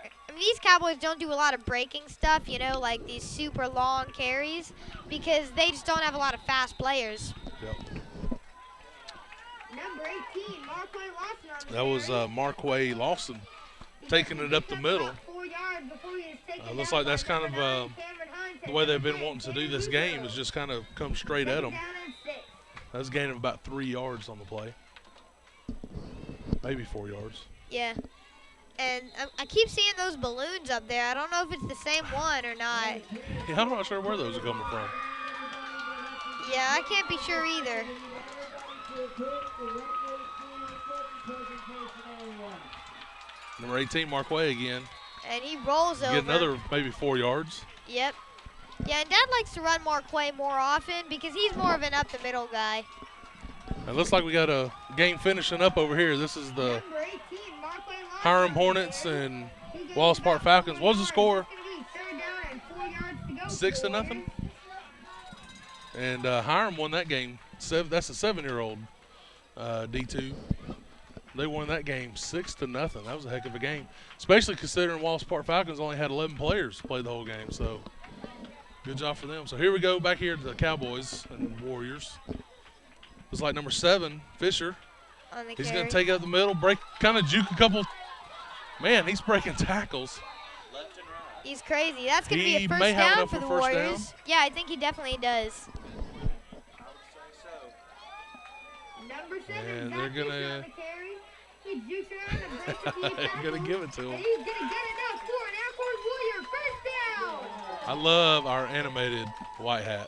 I mean, these Cowboys don't do a lot of breaking stuff, like these super long carries, because they just don't have a lot of fast players. Yep. Number 18, Marquay Lawson on the That was Marquay Lawson taking it up the middle. 4 yards before he was taken Looks down like that's by kind of number 9, Cameron Hunt, the way they've been wanting to do this game is just kind of come straight at them. down and 6. That's a gain of about 3 yards on the play. Maybe 4 yards. Yeah. And I keep seeing those balloons up there. I don't know if it's the same one or not. Yeah, I'm not sure where those are coming from. Yeah, I can't be sure either. Number 18, Marquay again. And he rolls over. Get another maybe 4 yards. Yep. Yeah, and Dad likes to run Marquay more often because he's more of an up-the-middle guy. It looks like we got a game finishing up over here. This is the Number 18, Marquay Lawson. Hiram Hornets and Wallace Park Falcons. What was the score? It's gonna be 3rd down and 4 yards to go. 6-0. And Hiram won that game. That's a 7-year-old D2. They won that game 6-0. That was a heck of a game, especially considering Wallace Park Falcons only had 11 players play the whole game. So good job for them. So here we go back here to the Cowboys and Warriors. It's like number 7, Fisher. On the He's carry. going to take out the middle, kind of juke a couple. Man, he's breaking tackles. He's crazy. That's going to be He a first may have down enough for for the first down. Warriors. Yeah, I think he definitely does. Number 7, And Zach they're Fisher gonna- on the carry. He jukes around and breaks a few They're going tackles. to give it to And him. he's gonna get enough for an Acworth Warrior first down. I love our animated white hat.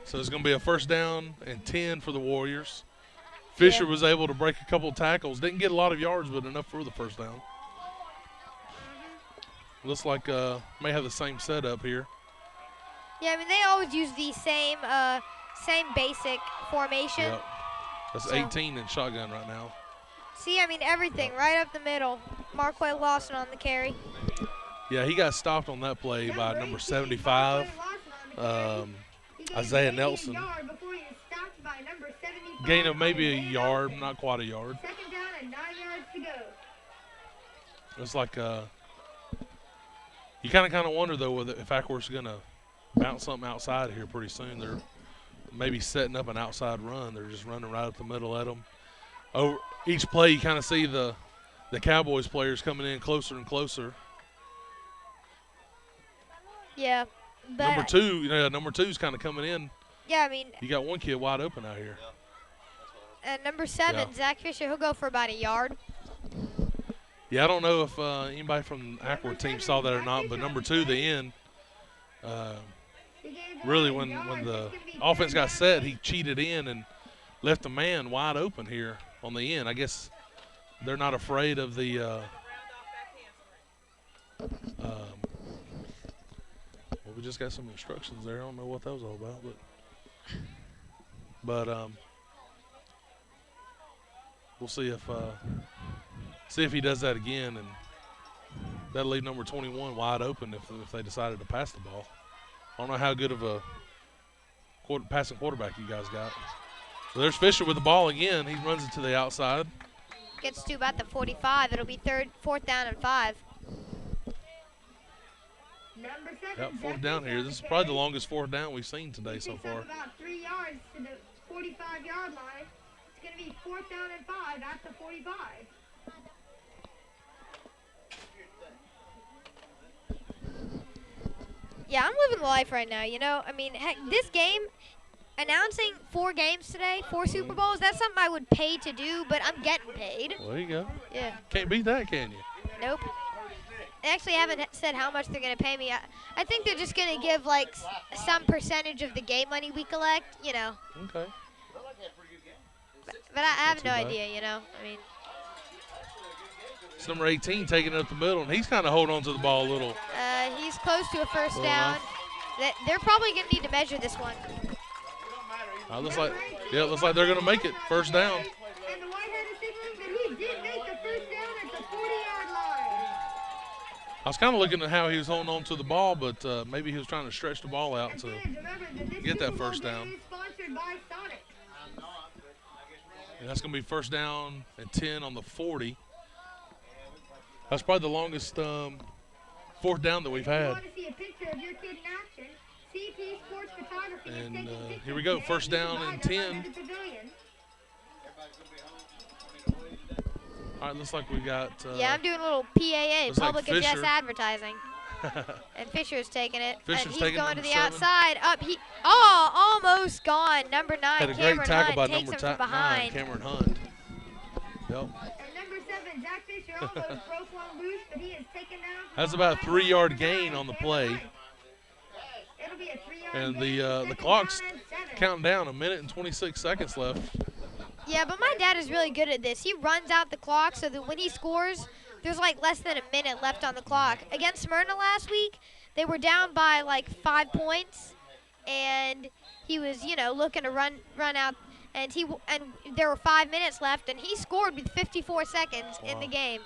So it's going to be a first down and 10 for the Warriors. Fisher was able to break a couple of tackles. Didn't get a lot of yards, but enough for the first down. Looks like may have the same setup here. Yeah, I mean, they always use the same basic formation. Yep. That's So- 18 in shotgun right now. See, I mean, everything right up the middle. Marquay Lawson on the carry. Yeah, he got stopped on that play by number 75, Isaiah Nelson. Gain of maybe a yard, not quite a yard. 2nd down and 9 yards to go. It's like you kind of wonder though if Acworth's going to bounce something outside here pretty soon. They're maybe setting up an outside run. They're just running right up the middle at them. Over each play, you kind of see the Cowboys players coming in closer and closer. Yeah. But Number 2, number 2's kind of coming in. yeah, I mean, You got one kid wide open out here. and number 7, Yeah. Zach Fisher, he'll go for about a yard. Yeah, I don't know if anybody from the Acworth team saw that or not, but number 2, the end, really when the offense got set, he cheated in and left a man wide open here on the end. I guess they're not afraid of the well, we just got some instructions there. I don't know what that was all about, but we'll see if see if he does that again, and that'll leave number 21 wide open if they decided to pass the ball. I don't know how good of a passing quarterback you guys got. So there's Fisher with the ball again. He runs it to the outside. Gets to about the 45. It'll be 4th down and 5. Number 7. Yep, 4th down here. This is probably the longest 4th down we've seen today so far. About 3 yards to the 45-yard line. It's going to be 4th down and 5 at the 45. Yeah, I'm living the life right now, you know. I mean, heck, this game, announcing 4 games today, 4 Super Bowls, that's something I would pay to do, but I'm getting paid. Well, there you go. Yeah. Can't beat that, can you? Nope. They actually haven't said how much they're going to pay me. I think they're just going to give, like, some percentage of the game money we collect, you know. Okay. But I have Not no too bad. idea, you know. I mean, It's number 18 taking it up the middle, and he's kind of holding on to the ball a little. he's close to a first Well, down. They're probably going to need to measure this one. Looks like they're going to make it. First down. And the white-headed signaling that he did make the first down at the 40-yard line. I was kind of looking at how he was holding on to the ball, but maybe he was trying to stretch the ball out And to fans, remember that this get that Super Bowl first down. game is sponsored by Sonic. And that's going to be first down and 10 on the 40. That's probably the longest 4th down that we've If you had. want to see a picture of your kid in action, CT Sports Photography is And, taking pictures here we go, today. first You can down buy and them 10. at the pavilion. All right, looks like we got. Yeah, I'm doing a little PAA, looks like public address Fisher. advertising. And Fisher's taking it. Fisher's and he's taking going to number the 7. outside. Up, almost gone. Number 9, Had a great Cameron tackle Hunt by takes number him from 9, behind. Cameron Hunt. Yep. And number 7, Zach Fisher almost broke one loose, but he is taken down. That's about a 3-yard gain on the play. It'll be a 3-yard And gain, the second clock's down and 7. counting down, 1 minute and 26 seconds left. Yeah, but my dad is really good at this. He runs out the clock so that when he scores, there's like less than a minute left on the clock. Against Smyrna last week, they were down by like 5 points, and he was, looking to run out, and there were 5 minutes left, and he scored with 54 seconds in the Wow. game,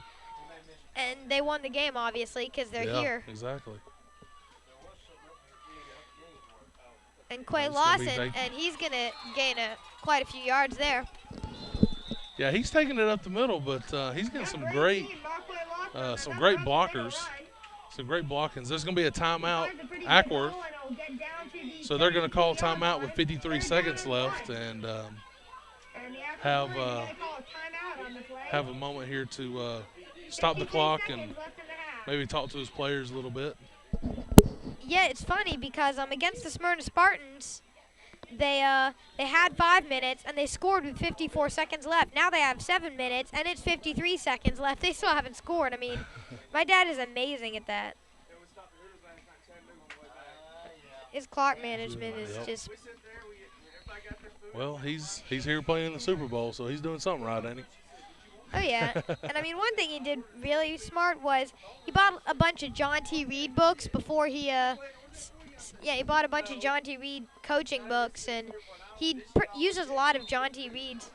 and they won the game obviously because they're Yeah, here. exactly. And Quay It's gonna be Lawson, big. and he's gonna gain quite a few yards there. Yeah, he's taking it up the middle, but he's getting some great blockers. Some great blockings. There's going to be a timeout, Ackworth. So they're going to call timeout with 53 seconds left and have a moment here to stop the clock and maybe talk to his players a little bit. Yeah, it's funny because against the Smyrna Spartans, they had 5 minutes and they scored with 54 seconds left. Now they have 7 minutes and it's 53 seconds left. They still haven't scored. I mean, my dad is amazing at that. His clock management is just. Well, he's here playing in the Super Bowl, so he's doing something right, ain't he? Oh yeah, and I mean one thing he did really smart was he bought a bunch of John T. Reed books before he he bought a bunch of John T. Reed coaching books, and he uses a lot of John T. Reed's,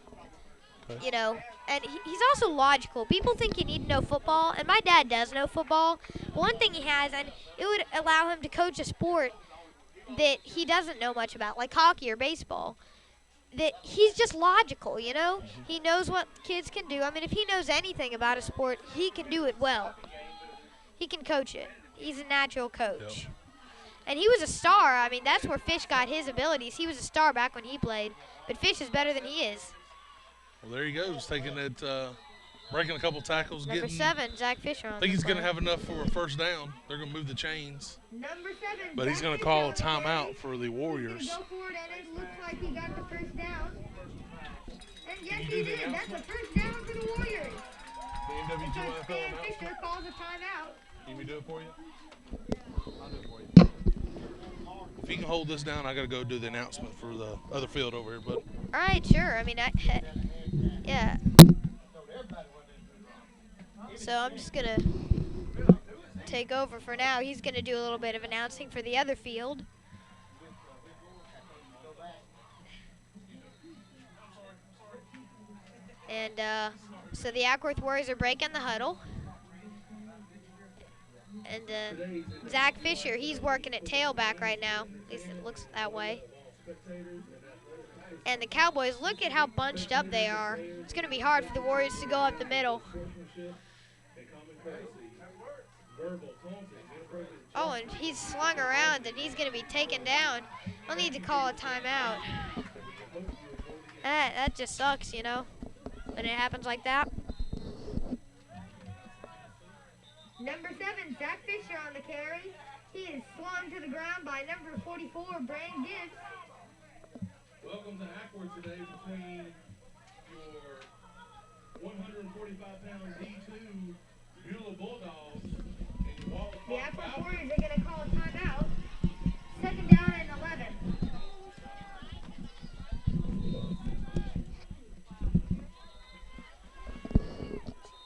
Okay. and he's also logical. People think you need to know football, and my dad does know football. One thing he has, and it would allow him to coach a sport that he doesn't know much about, like hockey or baseball. That he's just logical, He knows what kids can do. I mean, if he knows anything about a sport, he can do it well. He can coach it. He's a natural coach. Yep. And he was a star. I mean, that's where Fish got his abilities. He was a star back when he played. But Fish is better than he is. Well, there he goes, taking it, breaking a couple tackles. Number 7, Zach Fisher. I think he's going to have enough for a first down. They're going to move the chains. Number 7, But he's going to call a timeout for the Warriors. Go for it, and it looks like he got the first down. And yes, he did. That's a first down for the Warriors. Because Stan Fisher calls a timeout. Can we do it for you? I'll do it for you. If you can hold this down, I got to go do the announcement for the other field over here, but All right, sure. I mean, yeah. So I'm just going to take over for now. He's going to do a little bit of announcing for the other field. And So the Ackworth Warriors are breaking the huddle. And Zach Fisher, he's working at tailback right now. At least it looks that way. And the Cowboys, look at how bunched up they are. It's going to be hard for the Warriors to go up the middle. Oh, and he's slung around, and he's going to be taken down. I'll need to call a timeout. That just sucks, you know, when it happens like that. Number 7, Zach Fisher on the carry. He is slung to the ground by number 44, Brand Gibbs. Welcome to Ackworth today between your 145-pound D2 Beulah Bulldogs and your Wallace The Ackworth Falcons. Warriors are going to call a timeout. 2nd down and 11.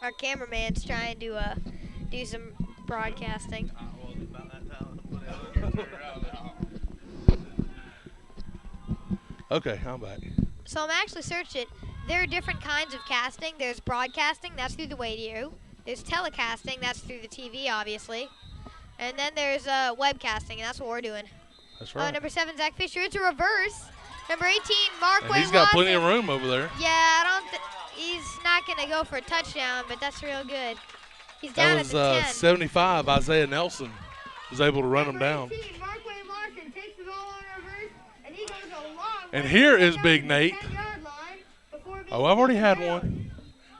Our cameraman's trying to do some broadcasting. Okay, I'm back. So I'm actually searching it. There are different kinds of casting. There's broadcasting, that's through the radio. There's telecasting, that's through the TV, obviously. And then there's webcasting, and that's what we're doing. That's right. Number 7, Zach Fisher. It's a reverse. Number 18, Markway And he's got plenty of Lawson. room over there. Yeah, I don't. He's not gonna go for a touchdown, but that's real good. He's down That at was the 10. 75. Isaiah Nelson was able to run him down. Number 18, Markway Lawson takes the ball on reverse, and he goes a long And way here down is Big the Nate. 10-yard line before being Oh, I've already had taken down. one.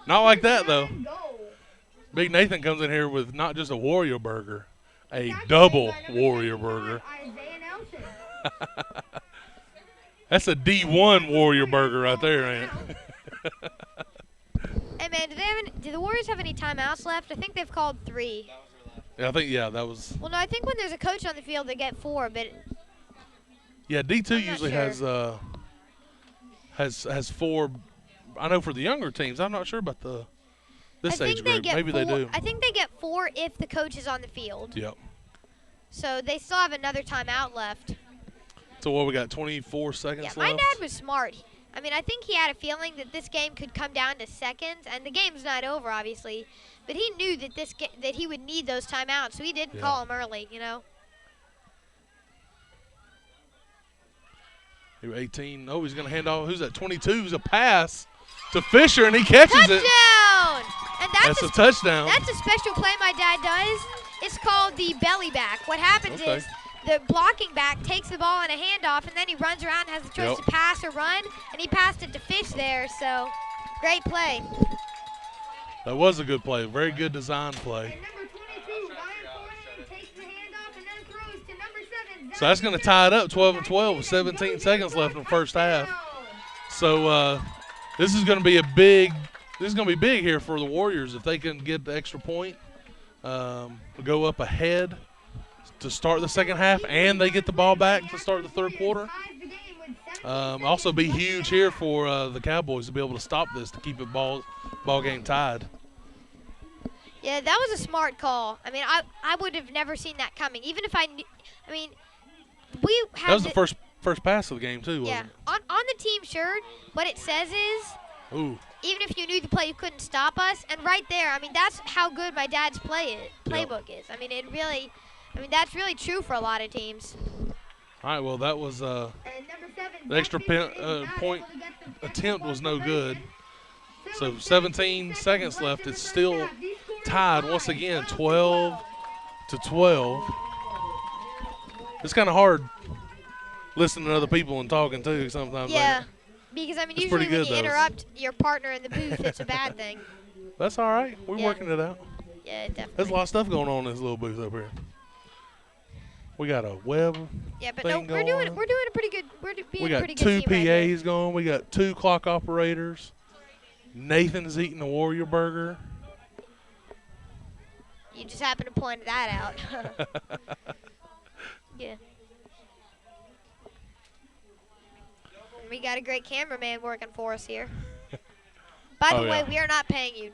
Not like that, though. Down and goal. Big Nathan comes in here with not just a Warrior burger, a Tackle double made by number Warrior 75, burger. Isaiah Nelson. That's a D1 Warrior burger right there, ain't it? Hey man, do the Warriors have any timeouts left? I think they've called 3. Yeah, I think, yeah, that was. Well, no, I think when there's a coach on the field, they get 4. But Yeah, D2 I'm not usually sure. has 4. I know for the younger teams. I'm not sure about this I age think they group. get Maybe 4. they do. I think they get 4 if the coach is on the field. Yep. So they still have another timeout left. So what, we got 24 seconds Yeah, left? my dad was smart. I mean, I think he had a feeling that this game could come down to seconds, and the game's not over, obviously. But he knew that that he would need those timeouts, so he didn't call them early, you know. 18. Oh, he's going to hand off. Who's that? 22 is a pass to Fisher, and he catches it. Touchdown! And That's a touchdown. That's a special play my dad does. It's called the belly back. What happens Okay. is the blocking back takes the ball in a handoff, and then he runs around and has the choice Yep. to pass or run, and he passed it to Fish there, so great play. That was a good play. Very good design play. And number 22, Ryan Forney, takes the handoff and then throws to number 7. So that's going to tie it up 12-12 with 17 seconds left in the first half. So this is going to be big here for the Warriors if they can get the extra point, go up ahead to start the second half, and they get the ball back to start the third quarter. Also be huge here for the Cowboys to be able to stop this, to keep it ball game tied. Yeah, that was a smart call. I mean, I would have never seen that coming, even if I knew. I mean, we have That was the first pass of the game too, yeah, wasn't on the team shirt, what it says is, it? Ooh. even if you knew the play, you couldn't stop us. And right there, I mean, that's how good my dad's playbook is. I mean, that's really true for a lot of teams. All right, well, that was the extra point attempt was no good. So 17 seconds left. It's still tied once again, 12-12. It's kind of hard listening to other people and talking too sometimes. Yeah, because I mean, It's usually pretty when good, you though. interrupt your partner in the booth, it's a bad thing. That's all right. We're Yeah. working it out. Yeah, There's a definitely. lot of stuff going on in this little booth up here. We got a web. Yeah, but no, thing we're doing going. a pretty good. We're being We a got pretty 2 good team right here. PAs going. We got 2 clock operators. Nathan's eating a Warrior burger. You just happen to point that out. Yeah. We got a great cameraman working for us here. By the Oh, way, yeah. we are not paying you.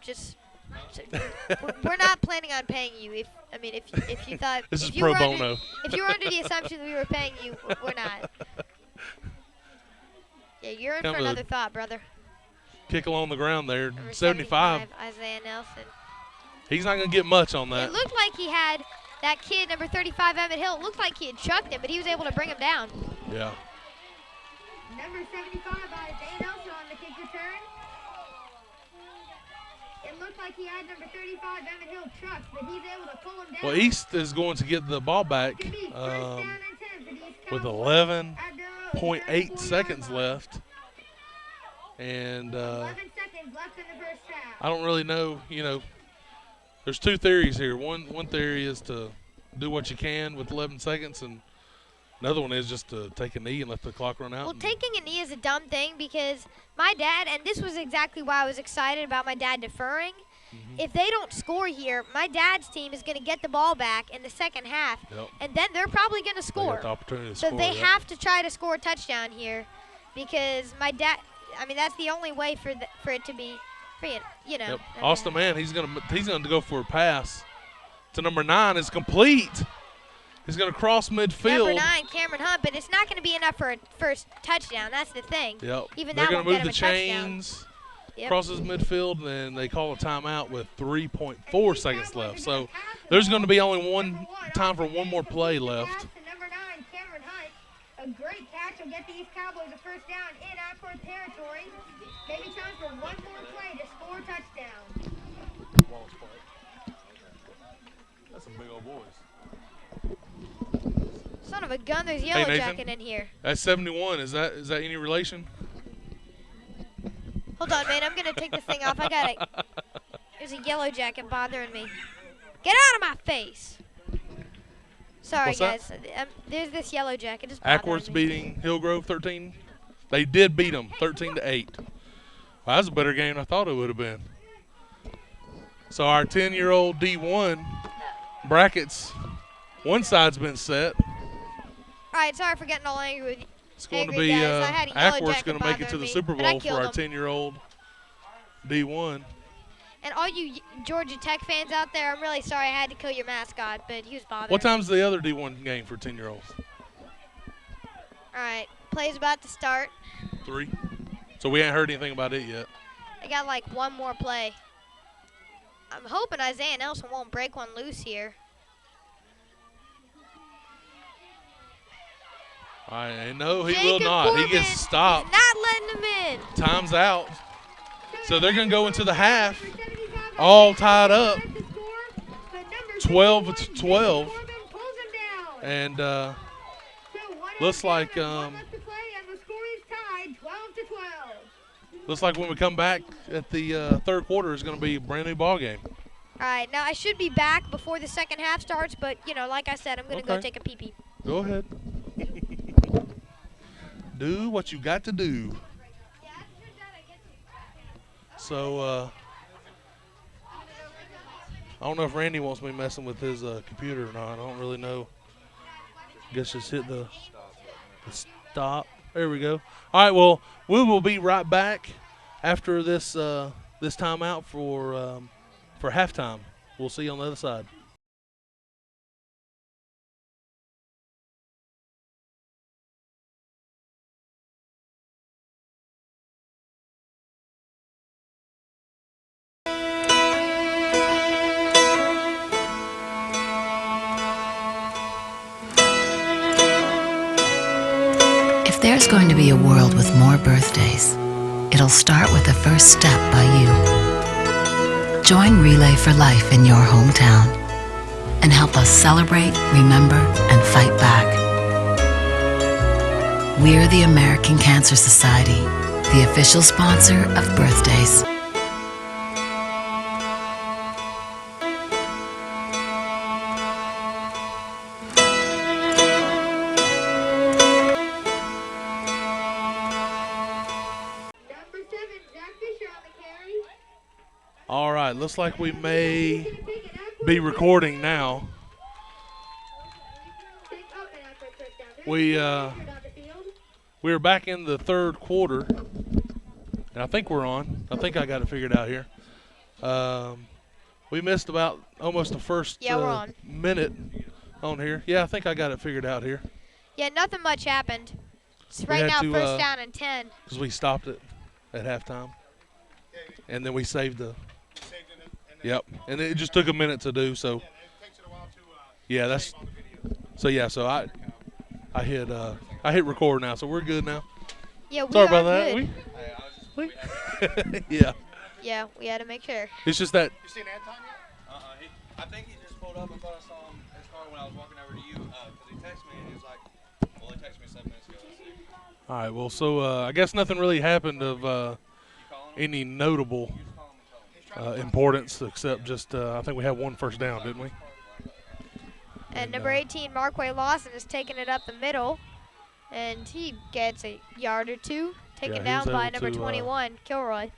We're not planning on paying you. If you thought This if is you pro were under- bono. if you were under the assumption that we were paying you, we're not. Yeah, you're in Come for to- another thought, brother. kick along the ground there. Number 75. Isaiah Nelson. He's not going to get much on that. It looked like he had that kid, number 35, Emmett Hill. It looked like he had chucked him, but he was able to bring him down. Yeah. Number 75, Isaiah Nelson on the kick return. It looked like he had number 35, Emmett Hill, chucked, but he's able to pull him down. Well, East is going to get the ball back with 11.8 seconds left. And 11 seconds left in the first half. I don't really know, there's two theories here. One theory is to do what you can with 11 seconds, and another one is just to take a knee and let the clock run out. Well, taking a knee is a dumb thing because my dad, and this was exactly why I was excited about my dad deferring. If they don't score here, my dad's team is going to get the ball back in the second half, and then they're probably going to score. They got the opportunity to so score, they have to try to score a touchdown here because my dad, that's the only way for it to be free, Austin Mann, he's gonna go for a pass to number 9. Is complete. He's gonna cross midfield. Number 9, Cameron Hunt, but it's not gonna be enough for a first touchdown. That's the thing. Yep. Even they're that gonna won't move get the him a touchdown. chains. Yep. Crosses midfield, and they call a timeout with 3.4 seconds left. So there's going to be only time for one more play left. Number 9, Cameron Hunt. A great catch will get the East Cowboys a first down in Ashworth territory. Maybe time for one more play to score a touchdown. That's some big old boys. Son of a gun, there's Yellow Jacket in here. That's 71. Is that any relation? Hold on, man. I'm going to take this thing off. I got it. There's a Yellow Jacket bothering me. Get out of my face. Sorry, What's guys. There's this Yellow Jacket. Just bothering Ackworth's me. beating Hillgrove 13. They did beat them 13-8. Well, that was a better game than I thought it would have been. So our 10-year-old D1 brackets, one side's been set. All right, sorry for getting all angry with you. It's going to Angry be guys. I had a Yellow Ackworth's Jacket going to make it to bothering the me, Super but I Bowl for killed our him. 10-year-old D1. And all you Georgia Tech fans out there, I'm really sorry I had to kill your mascot, but he was bothering What me. time's the other D1 game for 10-year-olds? All right, play's about to start. 3. So we ain't heard anything about it yet. I got like one more play. I'm hoping Isaiah Nelson won't break one loose here. I know he Jacob will not. Foreman He gets stopped. is not letting him in. Time's out. So they're going to go into the half all tied up, 12-12. And looks like when we come back at the third quarter, it's going to be a brand new ball game. All right, now I should be back before the second half starts, but like I said, I'm going to go take a pee-pee. Go ahead. Do what you got to do. So, I don't know if Randy wants me messing with his computer or not. I don't really know. Guess just hit the stop. There we go. All right, well, we will be right back after this this timeout for halftime. We'll see you on the other side. If there's going to be a world with more birthdays, it'll start with the first step by you. Join Relay for Life in your hometown and help us celebrate, remember, and fight back. We're the American Cancer Society, the official sponsor of birthdays. All right, looks like we may be recording now. We're back in the third quarter, and I think we're on. I think I got it figured out here. We missed about almost the first we're on. minute on here. Yeah, I think I got it figured out here. Yeah, nothing much happened. It's We right had now to, first down and 10. Because we stopped it at halftime. and then we saved the. Yep, and it just took a minute to do so. Yeah, that's. So yeah, so I hit record now, so we're good now. Yeah, we Sorry are about that. good. Yeah, Yeah, we had to make sure. it's just that. You seen Anton yet? I think he just pulled up. I thought I saw him in his car when I was walking over to you because he texted me and he was like, well, he texted me 7 minutes ago. Let's see. All right, well, so I guess nothing really happened of You calling him? any notable You just call him and tell him. importance, except just I think we had one first down, didn't we? And number 18, Marquay Lawson, is taking it up the middle, and he gets a yard or two, taken he down was by able number to, 21, Kilroy.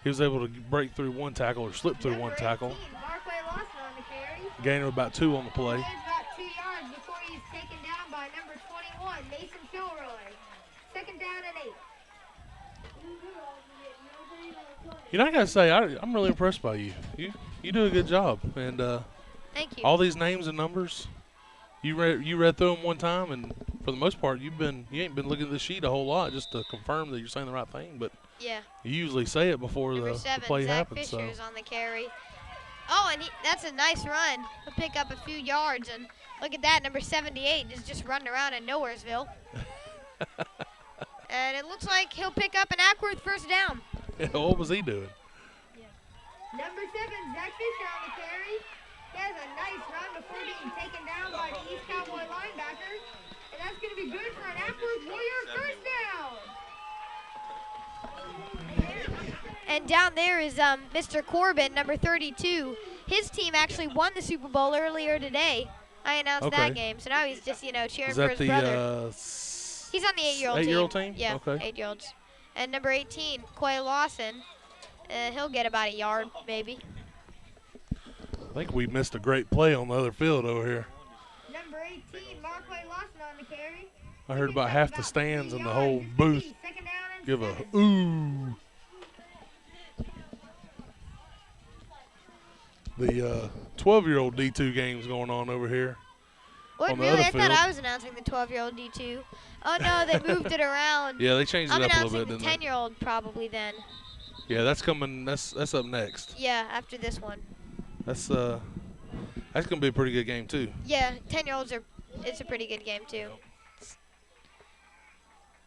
He was able to break through one tackle or slip through one tackle, Marquay Lawson on the carry. gain of about 2 on the play. Gains about 2 yards before he's taken down by number 21, Mason Kilroy. Second down and 8. You know, I gotta say, I'm really impressed by you. You do a good job, and Thank you. all these names and numbers, you read through them one time, and for the most part, you ain't been looking at the sheet a whole lot just to confirm that you're saying the right thing, but Yeah. you usually say it before Number the 7, play Zach happens. Fisher So is on the carry. Oh, and that's a nice run. He'll pick up a few yards, and look at that, number 78 is just running around in Nowheresville. And it looks like he'll pick up an Ackworth first down. what was he doing? Number 7, Zach Fisher on the carry. He has a nice run before being taken down by the East Cowboy linebacker. And that's going to be good for an Ackworth Warrior first down. And down there is Mr. Corbin, number 32. His team actually won the Super Bowl earlier today. I announced Okay. that game, so now he's just, cheering Is for that his the brother. He's on the 8-year-old team. 8-year-old team? Yeah, Okay. 8-year-olds. And number 18, Quay Lawson. He'll get about a yard, maybe. I think we missed a great play on the other field over here. Number 18, Marquay Lawson on the carry. I heard about half the stands and the whole booth Second down and give a 7. ooh. The 12-year-old D2 game's going on over here. What, On the really? other I thought field. I was announcing the 12-year-old D2. Oh, no, they moved it around. Yeah, they changed I'm it up a announcing little bit, the didn't they? 10-year-old probably then. Yeah, that's coming. That's up next. Yeah, after this one. That's gonna be a pretty good game too. Yeah, 10-year-olds it's a pretty good game too.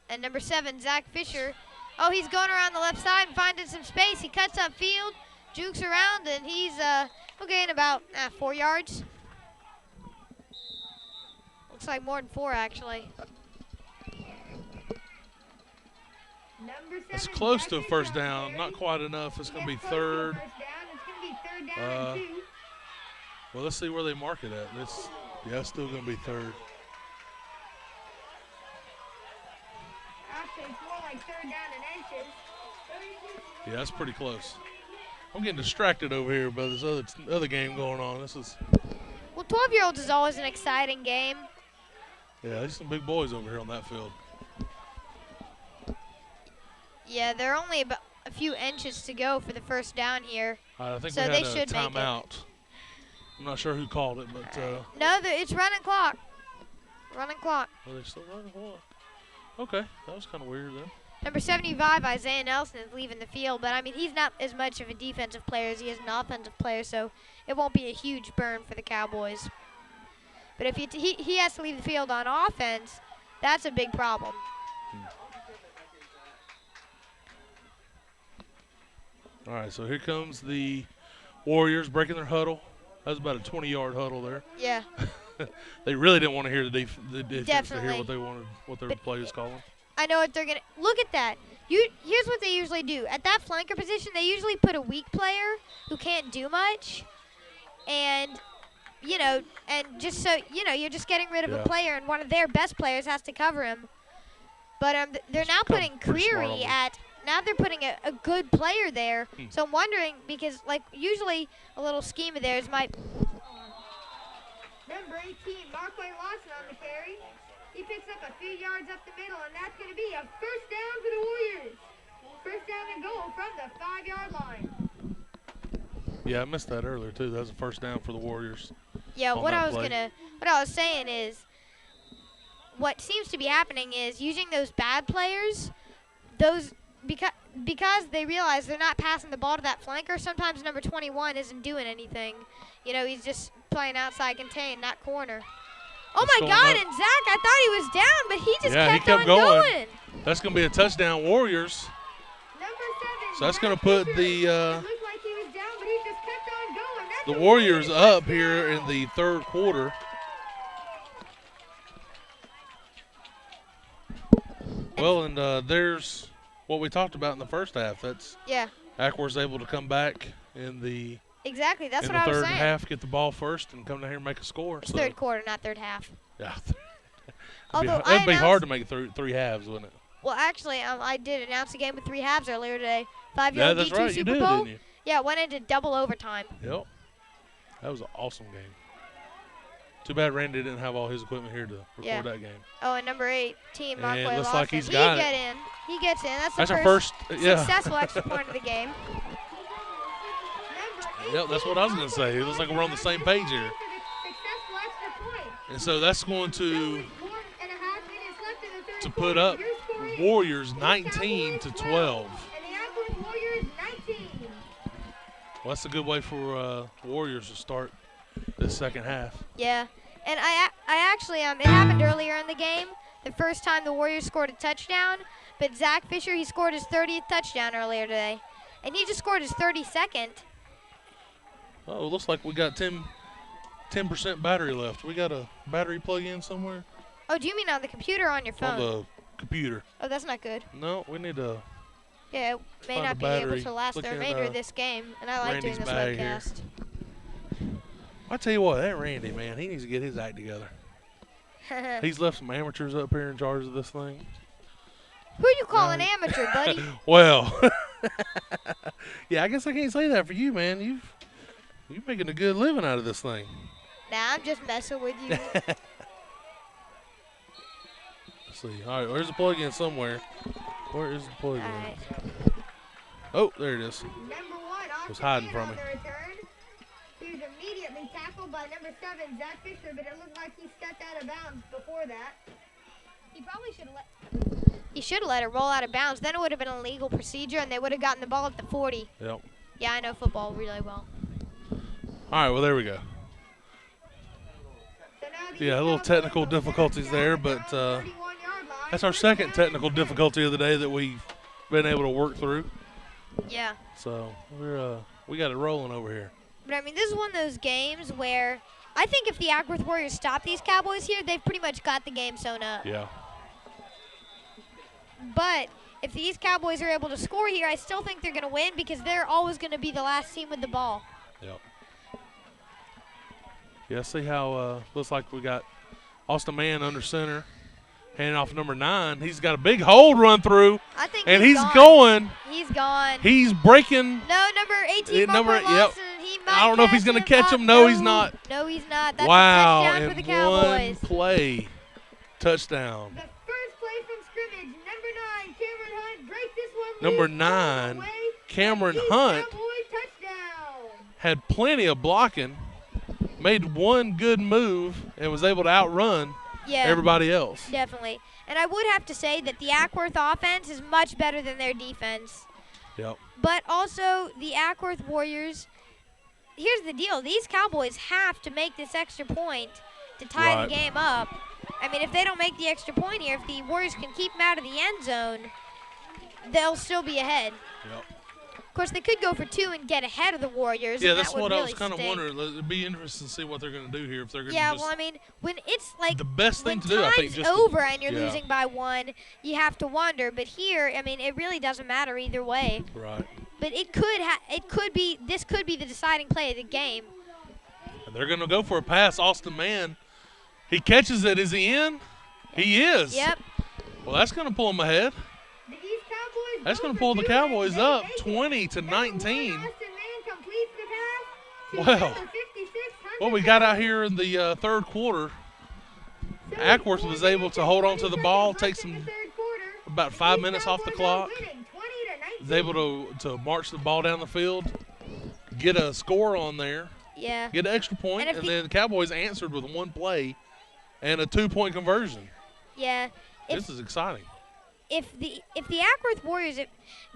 And number 7, Zach Fisher. Oh, he's going around the left side and finding some space. He cuts up field, jukes around, and he'll gain about 4 yards. Looks like more than 4 actually. Number 7, It's close Zach to a Fisher first on the down, carry. not quite enough. It's gonna be Gets close to a third. first down. It's going to be third down and 2. Well, let's see where they mark it at. It's still gonna be third. Actually, it's more like third down and inches. Yeah, that's pretty close. I'm getting distracted over here by this other game going on. This is Well, 12-year-olds is always an exciting game. there's some big boys over here on that field. Yeah, they're only about a few inches to go for the first down here. I think So we they had a should make it. timeout. I'm not sure who called it, but No, it's running clock. Running clock. are they still running? What? Okay, that was kind of weird then. Number 75, Isaiah Nelson, is leaving the field, but I mean, he's not as much of a defensive player as he is an offensive player, so it won't be a huge burn for the Cowboys. But if he has to leave the field on offense, that's a big problem. All right, so here comes the Warriors breaking their huddle. That was about a 20-yard huddle there. Yeah. They really didn't want to hear the defense to hear Definitely. what they wanted, what their But play was calling. I know what they're going to – look at that. Here's what they usually do. At that flanker position, they usually put a weak player who can't do much. And, and just so, you're just getting rid of Yeah. a player, and one of their best players has to cover him. But they're now Kinda putting pretty smart Creary on at – now they're putting a good player there. Hmm. So I'm wondering, because, usually a little scheme of theirs might – Number 18, Marquay Lawson on the carry. He picks up a few yards up the middle, and that's going to be a first down for the Warriors. First down and goal from the 5-yard line. Yeah, I missed that earlier too. That was a first down for the Warriors. Yeah, on what that I was play. what I was saying is, what seems to be happening is using those bad players, because they realize they're not passing the ball to that flanker, sometimes number 21 isn't doing anything. You know, he's just playing outside contain, not corner. Oh It's my going God, up. and Zach, I thought he was down, but he just Yeah, he kept kept on going. That's going to be a touchdown, Warriors. Number 7. So that's Zach going to put Fisher. the It looked like he was down, but he just kept on going. That's the a Warriors Warriors up touchdown. here in the third quarter. Well, and there's what we talked about in the first half. That's Yeah, Ackworth's able to come back in the exactly. That's in what the I was third saying. half, get the ball first, and come down here and make a score. It's So third quarter, not third half. yeah, Although that'd be I hard to announced- make three halves, wouldn't it? Well, actually, I did announce a game with 3 halves earlier today. 5-year-old Yeah, that's D2 right. You Super did, Bowl. didn't you? Yeah, it went into double overtime. Yep. That was an awesome game. Too bad Randy didn't have all his equipment here to record Yeah. that game. Oh, and number 18, And Markway looks Lawson. like he's got it. He gets in. That's the That's our first, yeah. successful extra point of the game. Yep, that's what I was going to say. It looks like we're on the same page here. Successful extra point. And so that's going to 4.5 minutes left in the third put quarter. up Your score is Warriors East 19 to Cowboys 12. And the Ackworth Warriors 19. Well, that's a good way for Warriors to start this second half. Yeah, and I actually it happened earlier in the game. The first time the Warriors scored a touchdown, but Zach Fisher, he scored his 30th touchdown earlier today, and he just scored his 32nd. Oh, it looks like we got 10% battery left. We got a battery plug in somewhere Oh, do you mean on the computer or on your on phone? the computer. Oh, that's not good. No, we need to. Yeah, it may Find not the be able battery. to last Look the in, remainder of this game, and I like Randy's doing this bag here. webcast. I tell you what, that Randy, man, he needs to get his act together. He's left some amateurs up here in charge of this thing. Who you call an Right. amateur, buddy? Well, yeah, I guess I can't say that for you, man. You're making a good living out of this thing. Nah, I'm just messing with you. Let's see. All right, where's the plug-in somewhere? Where is the plug-in? All right. Oh, there it is. Number 1, Was Austin hiding Mann from on me. the return. He was immediately tackled by number 7, Zach Fisher, but it looked like he stepped out of bounds before that. He probably should have let it roll out of bounds. Then it would have been a legal procedure, and they would have gotten the ball at the 40. Yep. Yeah, I know football really well. All right, well, there we go. So now the Yeah, a little Cowboys technical will set difficulties down there, at but their own 31-yard line. that's our First second down technical and 10. difficulty of the day that we've been able to work through. Yeah. So we got it rolling over here. But, I mean, this is one of those games where I think if the Ackworth Warriors stop these Cowboys here, they've pretty much got the game sewn up. Yeah. But if these Cowboys are able to score here, I still think they're going to win because they're always going to be the last team with the ball. Yep. Yeah, see how looks like we got Austin Mann under center, handing off number 9. He's got a big hole run through, I think and he's gone. going. He's gone. He's breaking. No, number 18, Number- Markway yep. Lawson. He might I don't know if he's gonna gonna catch him. No, he's not. No, he's not. That's Wow, a touchdown for and the Cowboys. one play, touchdown. The first play from scrimmage, number 9, Cameron Hunt, break this one loose, Number throws it 9, away, Cameron East Hunt, Cowboy touchdown. had plenty of blocking, made one good move, and was able to outrun Yeah, everybody else. definitely. And I would have to say that the Ackworth offense is much better than their defense. Yep. But also, the Ackworth Warriors, here's the deal. These Cowboys have to make this extra point to tie Right. the game up. I mean, if they don't make the extra point here, if the Warriors can keep them out of the end zone, they'll still be ahead. Yep. Of course, they could go for 2 and get ahead of the Warriors. Yeah, and that's that would what I really was kind of stink. wondering. It'd be interesting to see what they're going to do here. If they're going to Yeah, just well, I mean, when it's like the best thing when to do, I think, time's just over and you're yeah. losing by 1, you have to wonder. But here, I mean, it really doesn't matter either way. right. But this could be the deciding play of the game. And they're going to go for a pass. Austin Mann, he catches it. Is he in? He is. Yep. Well, that's going to pull them ahead. The East Cowboys That's go going to for pull the 2, Cowboys and they up make it. 20 to Number 19. 1, Austin Mann completes the pass to Well, number 56, Hunter What we got out here in the third quarter, So Ackworth was able to hold on to the 20 ball, seconds take left in some the third quarter. about 5 East minutes off the Cowboys are clock. winning 20 to 19. Was able to march the ball down the field, get a score on there, Yeah. get an extra point, And if and the- then the Cowboys answered with one play and a 2-point conversion. Yeah. This is exciting. if the Ackworth Warriors, if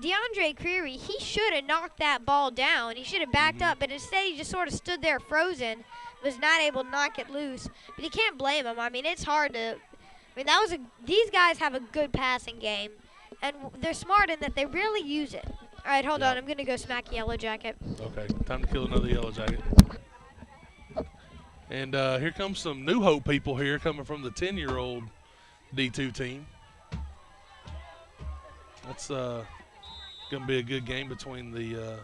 DeAndre Creary, he should have knocked that ball down. He should have backed up, but instead he just sort of stood there frozen, was not able to knock it loose. But you can't blame him. I mean, it's hard to. I mean, these guys have a good passing game, and they're smart in that they really use it. All right, hold on. I'm gonna go smack Yellow Jacket. Okay, time to kill another Yellow Jacket. And here comes some New Hope people here coming from the 10-year-old D2 team. That's going to be a good game between the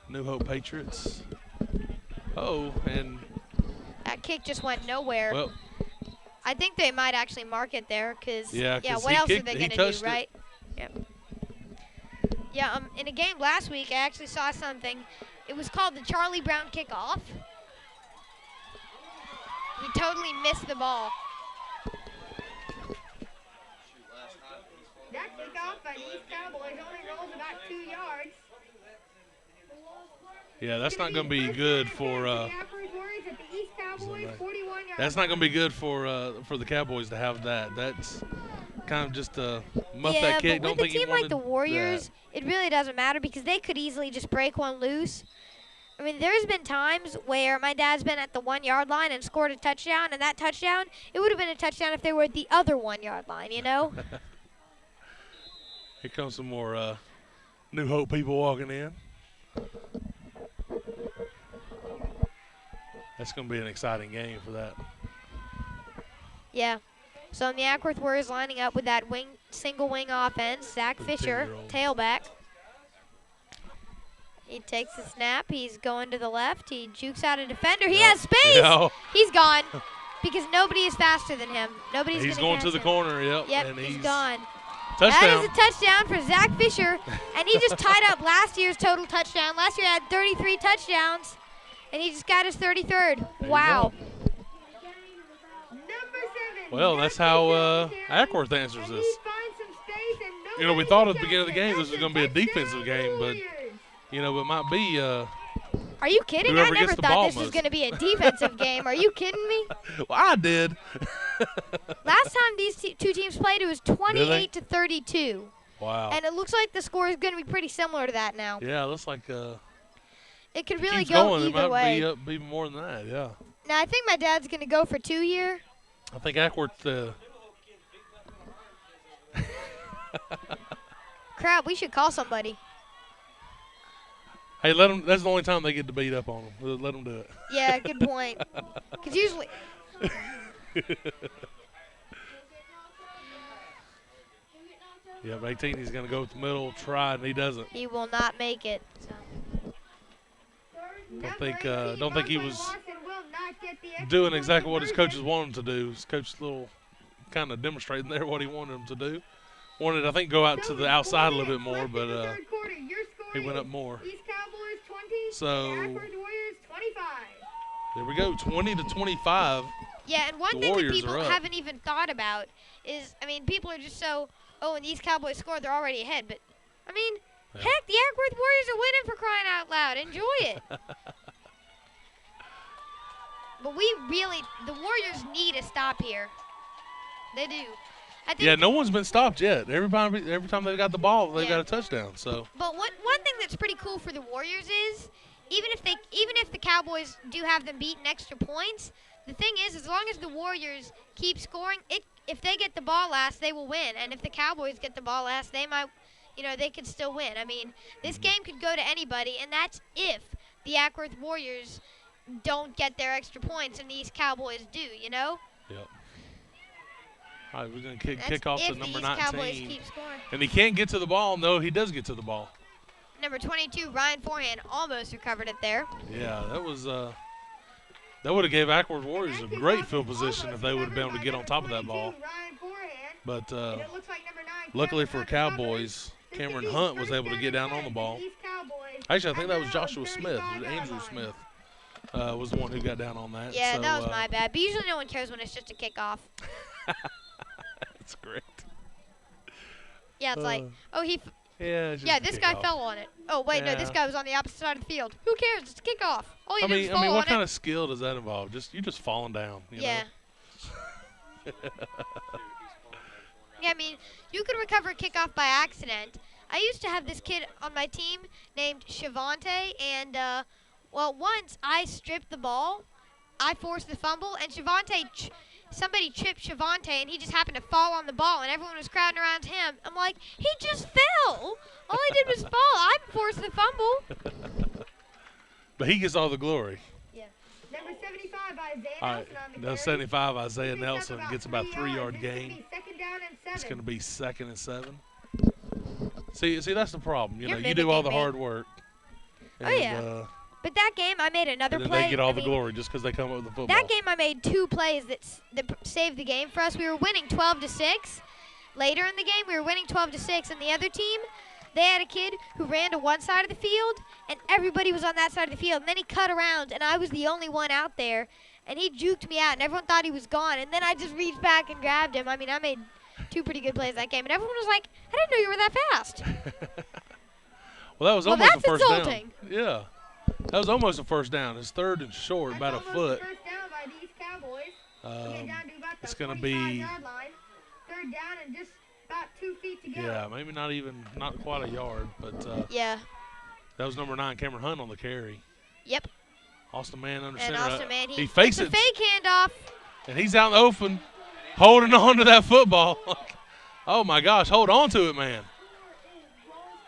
New Hope Patriots. Oh, and that kick just went nowhere. Well, I think they might actually mark it there because, what he else kicked, are they he going to touched do, right? Yep. Yeah, in a game last week, I actually saw something. It was called the Charlie Brown kickoff. He totally missed the ball. That kickoff by the East Cowboys only rolls about 2 yards. Yeah, that's not going to be good for. That's not going to be good for the Cowboys to have that. That's kind of just muff that kick. But Don't with a think he team like wanted the Warriors, that. it really doesn't matter because they could easily just break one loose. I mean, there's been times where my dad's been at the 1 yard line and scored a touchdown, and that touchdown, it would have been a touchdown if they were at the other 1 yard line, you know? Here comes some more New Hope people walking in. That's going to be an exciting game for that. Yeah. So the Ackworth Warriors lining up with that single wing offense. Zach Fisher, tailback. He takes the snap. He's going to the left. He jukes out a defender. He has space. No. He's gone because nobody is faster than him. He's going to the corner, Yep, and he's gone. Touchdown. That is a touchdown for Zach Fisher, and he just tied up last year's total touchdown. Last year he had 33 touchdowns, and he just got his 33rd. Wow. Well, that's how Ackworth answers this. You know, we thought at the beginning of the game this was going to be a defensive game, but, you know, it might be Are you kidding? I never thought this was going to be a defensive game. Are you kidding me? Well, I did. Last time these two teams played, it was 28-32. Wow. And it looks like the score is going to be pretty similar to that now. Yeah, it looks like it could really go either way. It might be up more than that, yeah. Now, I think my dad's going to go for 2 year. I think Ackworth Crap, we should call somebody. Hey, let them. That's the only time they get to beat up on them. Let them do it. Yeah, good point. Because usually. Yeah, 18. He's going to go with the middle, try, and he doesn't. He will not make it. Don't think he was doing exactly what his coaches wanted him to do. His coach little kind of demonstrating there what he wanted him to do. Wanted, I think, go out to the outside a little bit more, but he went up more. So there we go, 20-25. Yeah, and one thing that people haven't even thought about is, I mean, people are just so, when these Cowboys score, they're already ahead. But, I mean, heck, the Ackworth Warriors are winning for crying out loud. Enjoy it. But the Warriors need a stop here. They do. I think no one's been stopped yet. Every time they've got the ball, they've got a touchdown. So. But one thing that's pretty cool for the Warriors is, even if the Cowboys do have them beaten extra points, the thing is, as long as the Warriors keep scoring, if they get the ball last, they will win. And if the Cowboys get the ball last, they might, they could still win. I mean, this game could go to anybody, and that's if the Ackworth Warriors don't get their extra points and these Cowboys do, Yep. All right, we're going to kick off to number 19. Cowboys keep scoring. And he can't get to the ball. No, he does get to the ball. Number 22, Ryan Forehand, almost recovered it there. Yeah, that was that would have gave Ackworth Warriors a great field position if they would have been able to get on top of that ball. But luckily for Cowboys, Cameron Hunt was able to get down on the ball. Actually, I think that was Joshua Smith. It was Andrew Smith was the one who got down on that. Yeah, that was my bad. But usually no one cares when it's just a kickoff. That's great. Yeah, it's like, this guy fell on it. Oh, wait, no, this guy was on the opposite side of the field. Who cares? It's a kickoff. All you do is fall on it. What kind of skill does that involve? You just falling down. You know? Yeah, I mean, you could recover a kickoff by accident. I used to have this kid on my team named Shavante, and, once I stripped the ball, I forced the fumble, and somebody tripped Shavante, and he just happened to fall on the ball, and everyone was crowding around him. I'm like, he just fell. All he did was fall. I forced the fumble. But he gets all the glory. Yeah. Number 75, Isaiah All Nelson right, on the number carry. 75, Isaiah Picks up Nelson gets about 3 yard This is gonna gain. be second down and 7. It's going to be 2nd and 7. See, that's the problem. You You're know, you do all the mimicking me. hard work. Oh, yeah. But that game, I made another And then play. they get all I the mean, glory just because they come up with the football. That game, I made 2 plays that saved the game for us. We were winning 12-6. Later in the game, we were winning 12-6, and the other team, they had a kid who ran to one side of the field, and everybody was on that side of the field. And then he cut around, and I was the only one out there, and he juked me out, and everyone thought he was gone. And then I just reached back and grabbed him. I mean, I made 2 pretty good plays that game, and everyone was like, "I didn't know you were that fast." Well, that was almost that's a first insulting. down. Yeah. That was almost a first down. It's 3rd and short, about a That's foot. almost a first down by these Cowboys. We'll get down to about the It's going to 45 be, yard line. 3rd down and just about 2 feet to go. yeah, maybe not quite a yard, but Yeah. that was number 9, Cameron Hunt on the carry. Yep. Austin Mann under And center. Austin Mann, he fakes it's it, a fake handoff. and he's out in the open, holding on to that football. Oh, my gosh, hold on to it, man.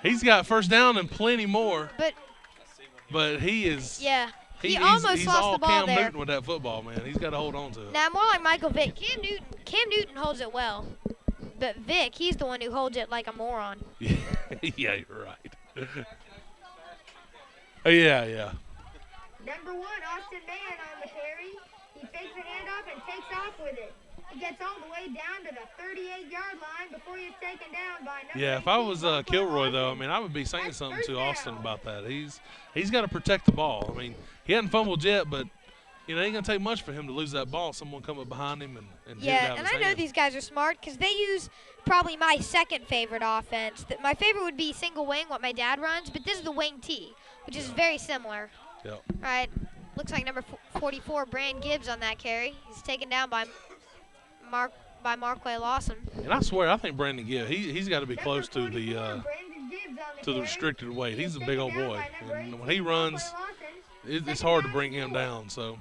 He's got first down and plenty more, But he is yeah, he he's almost lost all the ball Cam there. Newton with that football, man. He's got to hold on to it. Now more like Michael Vick. Cam Newton holds it well, but Vick, he's the one who holds it like a moron. Yeah, you're right. Yeah. Number 1, Austin Mann on the carry. He fakes the handoff and takes off with it. He gets all the way down to the 38-yard line before he's taken down by number Yeah, if I 18, was Marquand Kilroy, though, I Lawson. mean, I would be saying That's something first to down. Austin about that. He's got to protect the ball. I mean, he hadn't fumbled yet, but you know, it ain't gonna take much for him to lose that ball. Someone come up behind him and hit it Yeah, out and of I his know hand. these guys are smart because they use probably my second favorite offense. My favorite would be single wing, what my dad runs, but this is the wing T, which is very similar. Yep. All right, looks like number 44, Brand Gibbs on that carry. He's taken down by Marquay Lawson. And I swear, I think Brandon Gibb, he's got to be close to Number the 44, Brandon Gibbs on to the carry. restricted weight. He's a Taken big old down boy, by number and 18, when he runs, Marquand Lawson. it's hard to bring him down. So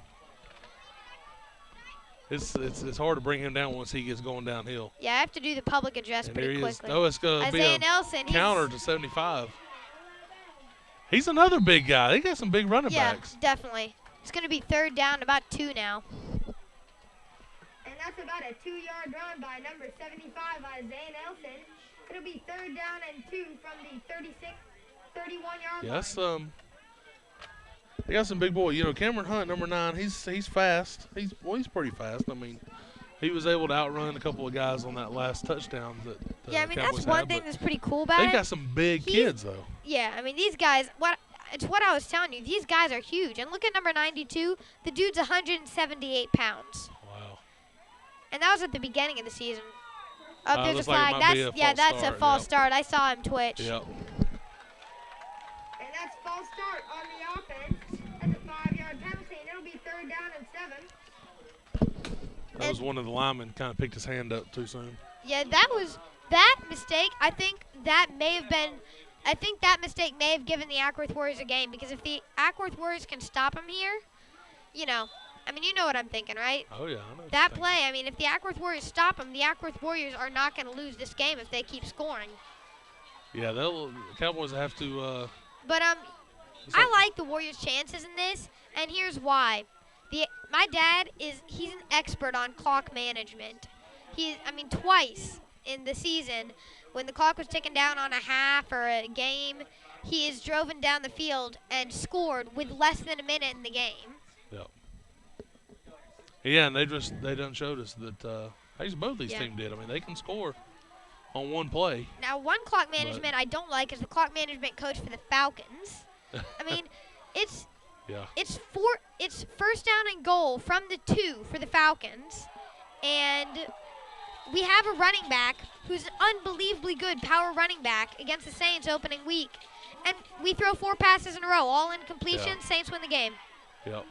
it's hard to bring him down once he gets going downhill. Yeah, I have to do the public address And there pretty he is. quickly. Oh, it's gonna be Isaiah a Nelson, counter to 75. He's another big guy. They got some big running yeah, backs. definitely. It's going to be 3rd down, about 2 now. And that's about a 2-yard run by number 75, Isaiah Nelson. It'll be 3rd down and 2 from the 31-yard Yeah, line. that's they got some big boy. You know, Cameron Hunt, number 9. He's fast. He's pretty fast. I mean, he was able to outrun a couple of guys on that last touchdown that the Yeah, I mean, Cowboys that's one had, thing but that's pretty cool about they it. got some big kids though. Yeah, I mean, these guys, it's what I was telling you. These guys are huge. And look at number 92. The dude's 178 pounds. Wow. And that was at the beginning of the season. There's a looks like it flag. might be a false That's start, a false yep. start. I saw him twitch. Yep. And that's false start on the offense. That's a 5-yard penalty, and it'll be 3rd down and 7. That was one of the linemen kind of picked his hand up too soon. Yeah, that mistake, I think that mistake may have given the Ackworth Warriors a game, because if the Ackworth Warriors can stop him here, you know what I'm thinking, right? Oh yeah, I know. That play, I mean, if the Ackworth Warriors stop him, the Ackworth Warriors are not going to lose this game if they keep scoring. Yeah, the Cowboys have to. But I like the Warriors' chances in this, and here's why. My dad he's an expert on clock management. Twice in the season, when the clock was ticking down on a half or a game, he has driven down the field and scored with less than a minute in the game. Yep. Yeah, and they done showed us that. Both these teams did. I mean, they can score on one play. Now, one clock management I don't like is the clock management coach for the Falcons. I mean, it's first down and goal from the 2 for the Falcons, and we have a running back who's an unbelievably good power running back against the Saints opening week, and we throw 4 passes in a row, all incompletion. Yeah. Saints win the game. Yep.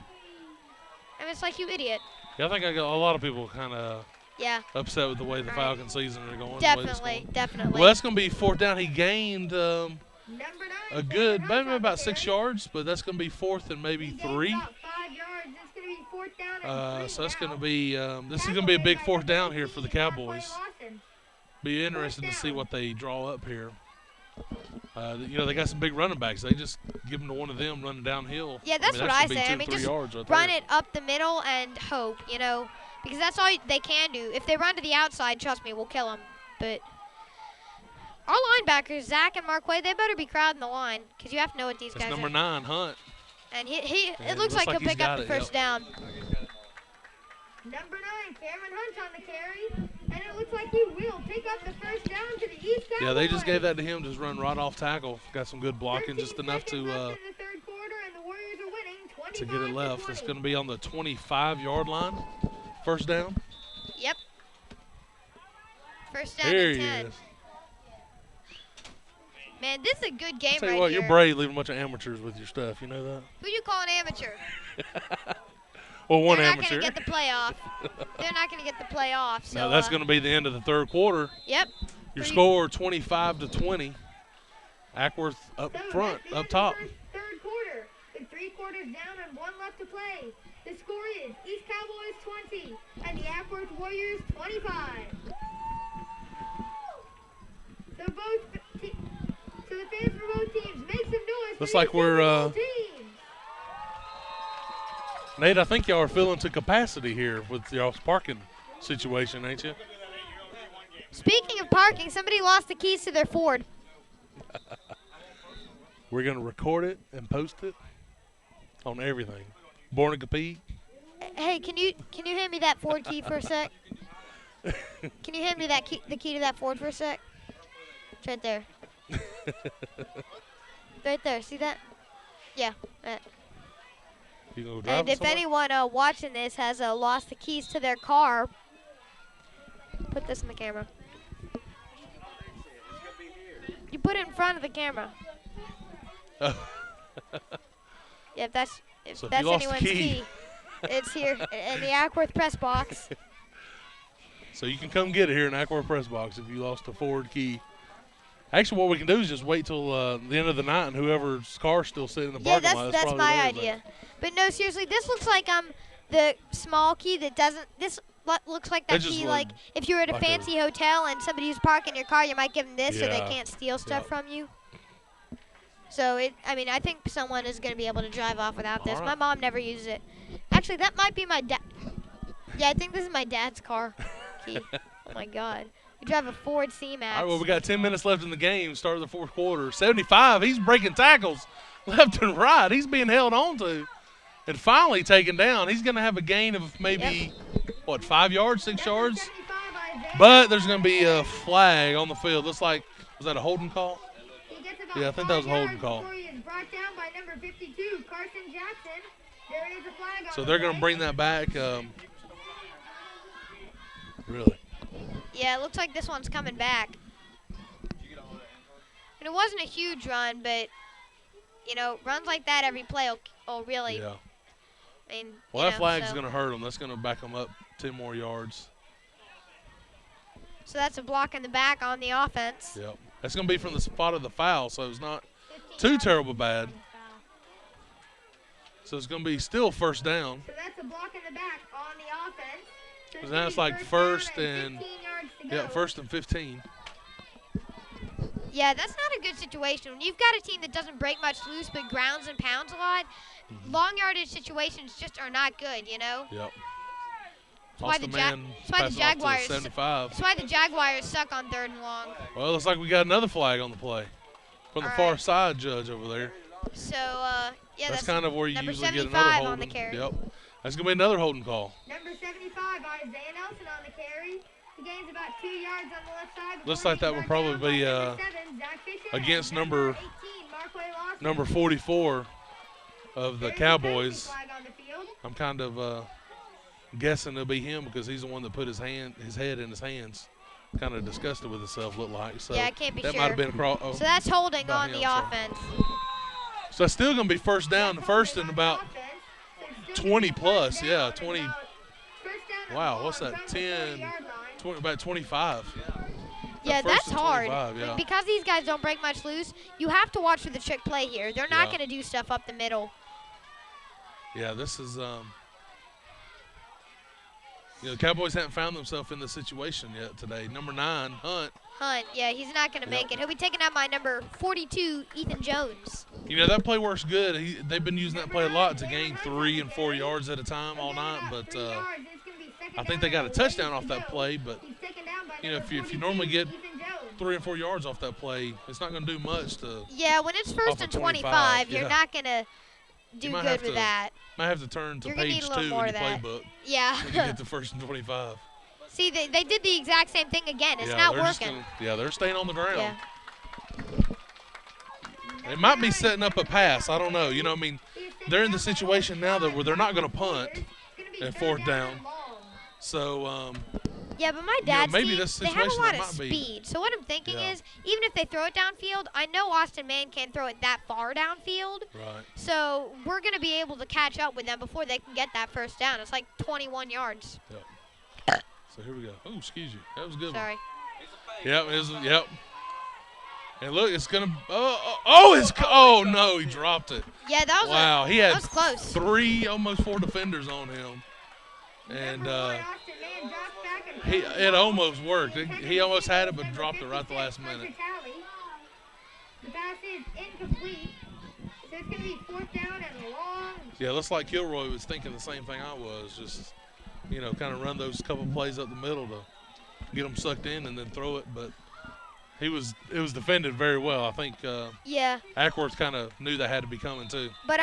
I mean, it's like, you idiot. Yeah, I think a lot of people kind of Yeah, Upset with the way the Right. Falcon season are going. the way it's definitely, going. definitely. Well, that's going to be fourth down. He gained Number 9. a good, Cameron maybe Hunt's on about the 6 carry. yards, but that's going to be fourth and maybe He gains 3. about 5 yards. It's going to be 4th down and 3 So that's going now. to be this is going to be a big fourth down here for the Cowboys. Lawson. Be interesting to Fourth see down. what they draw up here. They got some big running backs. They just give them to one of them running downhill. Yeah, that's that what I should be say. 2 I or mean, 3 just yards right run there. it up the middle and hope, because that's all they can do. If they run to the outside, trust me, we'll kill them. But our linebackers, Zach and Marquay, they better be crowding the line because you have to know what these That's guys number are. 9, Hunt. And And it looks like he'll he's pick got up the it, first yep. down. Number 9, Cameron Hunt's on the carry. And it looks like he will pick up the first down to the East Cowboys. Yeah, they just gave that to him. Just run right off tackle. Got some good blocking, 13 just enough seconds left to in the third quarter, and the Warriors are winning to get it left. 25-20. It's going to be on the 25-yard line. First down. Yep. First down There and he 10. is. Man, this is a good game Tell you right what, here. you're brave leaving a bunch of amateurs with your stuff. You know that? Who you call an amateur? Well, one They're amateur. not going to get the playoff. They're not going to get the playoff. So, No, that's going to be the end of the third quarter. Yep. Your Three- score 25-20. Ackworth up So front, that's the up end top. of the third quarter. With 3 quarters down and 1 left to play. The score is East Cowboys 20 and the Ackworth Warriors 25. So the fans for both teams make some noise. Looks for like these we're, Super Bowl teams. Nate, I think y'all are filling to capacity here with y'all's parking situation, ain't you? Speaking of parking, somebody lost the keys to their Ford. We're going to record it and post it on everything. Born to compete. Hey, can you hand me that Ford key for a sec? Can you hand me that the key to that Ford for a sec? It's right there. Right there. See that? Yeah. That. You gonna go drive And if somewhere? anyone watching this has lost the keys to their car, put this in the camera. You put it in front of the camera. Yeah, if that's So if you lost the anyone's key. key, it's here in the Ackworth press box. So you can come get it here in Ackworth Press Box if you lost a Ford key. Actually, what we can do is just wait till the end of the night, and whoever's car's still sitting in the Yeah, parking lot. that's probably my theirs, idea. But no, seriously, this looks like the small key that doesn't. This looks like that That just key. look Like if you were at a like a- fancy hotel and somebody's parking your car, you might give them this so they Yeah. can't steal stuff Yep. from you. So I think someone is going to be able to drive off without this. All My right. mom never uses it. Actually, that might be my dad. Yeah, I think this is my dad's car key. Oh my God. We drive a Ford C-Max. All right, well, we got 10 minutes left in the game, start of the fourth quarter. 75, he's breaking tackles left and right. He's being held on to and finally taken down. He's going to have a gain of maybe, 5 yards, 6 yards? 75, Isaiah. But there's going to be a flag on the field. Looks like, was that a holding call? He gets about Yeah, I think that was a 5 holding yards call. before he is brought down by number 52, Carson Jackson. There is a flag on So the they're going play. to bring that back. Really? Yeah, it looks like this one's coming back. And it wasn't a huge run, but, runs like that every play will really, Yeah. I mean, Well, that flag's so, going to hurt them. That's going to back them up 10 more yards. so that's a block in the back on the offense. Yep. That's going to be from the spot of the foul, so it's not 15 too yards terrible bad. from the foul. So it's going to be still first down. So that's a block in the back on the offense. So So it's now gonna it's be like down first and 15 yards to go. Yeah, first and 15. Yeah, that's not a good situation. When you've got a team that doesn't break much loose but grounds and pounds a lot, long yardage situations just are not good, Yep. That's why Lost the a Ja- man that's why the passing off to Jaguars- 75. That's why the Jaguars suck on 3rd and long. Well, it looks like we got another flag on the play from the All far right. side judge over there. So, yeah, That's kind of where you number usually get another 75 holding. on the carry. Yep. That's going to be another holding call. Number 75, Isaiah Nelson on the carry. He gains about 2 yards on the left side. Looks before like he's that would brought probably down be, by number 7, Zach Fisher, against and number 18, Marquay Lawson. Number 44 of the There is a Cowboys. penalty flag on the field. I'm kind of guessing it'll be him because he's the one that put his head in his hands. Kind of disgusted with himself, looked like. So Yeah, I can't be that sure. might have been across. Oh. So that's holding About on him, the sorry. offense. So it's still going to be first down, first and about 20 plus, yeah, 20. Wow, what's that, 10? About 25. Yeah, First that's and hard. 25, yeah. Because these guys don't break much loose, you have to watch for the trick play here. They're not Yeah. going to do stuff up the middle. Yeah, this is the Cowboys haven't found themselves in this situation yet today. Number 9, Hunt. Hunt, yeah, he's not going to make it. He'll be taken out by number 42, Ethan Jones. That play works good. They've been using that play a lot to gain 3 and 4 yards at a time all night, but I think they got a touchdown off that play. But if you normally get 3 and 4 yards off that play, it's not going to do much to. Yeah, when it's first and 25, you're not going to do good with that. Might have to turn to You're gonna page need 2 a in little more your of that. playbook Yeah. when you get to first and 25. See, they did the exact same thing again. It's Yeah, not they're just working. they're staying on the ground. Yeah. They might be setting up a pass. I don't know. They're in the situation now where they're not going to punt at 4th down. So, yeah, but my dad's maybe team, this they have a situation lot that of might be- speed. So what I'm thinking Yeah. is, even if they throw it downfield, I know Austin Mann can't throw it that far downfield. right. So we're going to be able to catch up with them before they can get that first down. It's like 21 yards. Yep. So here we go. Oh, excuse you. That was a good. Sorry. One. Yep. And look, it's gonna. Oh no, he dropped it. Yeah, that was Wow, he had that was close. 3, almost 4 defenders on him, and it almost worked. He almost had it, but dropped it right at the last minute. The pass is incomplete. So it's going to be 4th down and long. Yeah, looks like Kilroy was thinking the same thing I was. Just, kind of run those couple plays up the middle to get them sucked in and then throw it. But it was defended very well. I think Yeah. Ackworth kind of knew that had to be coming too. But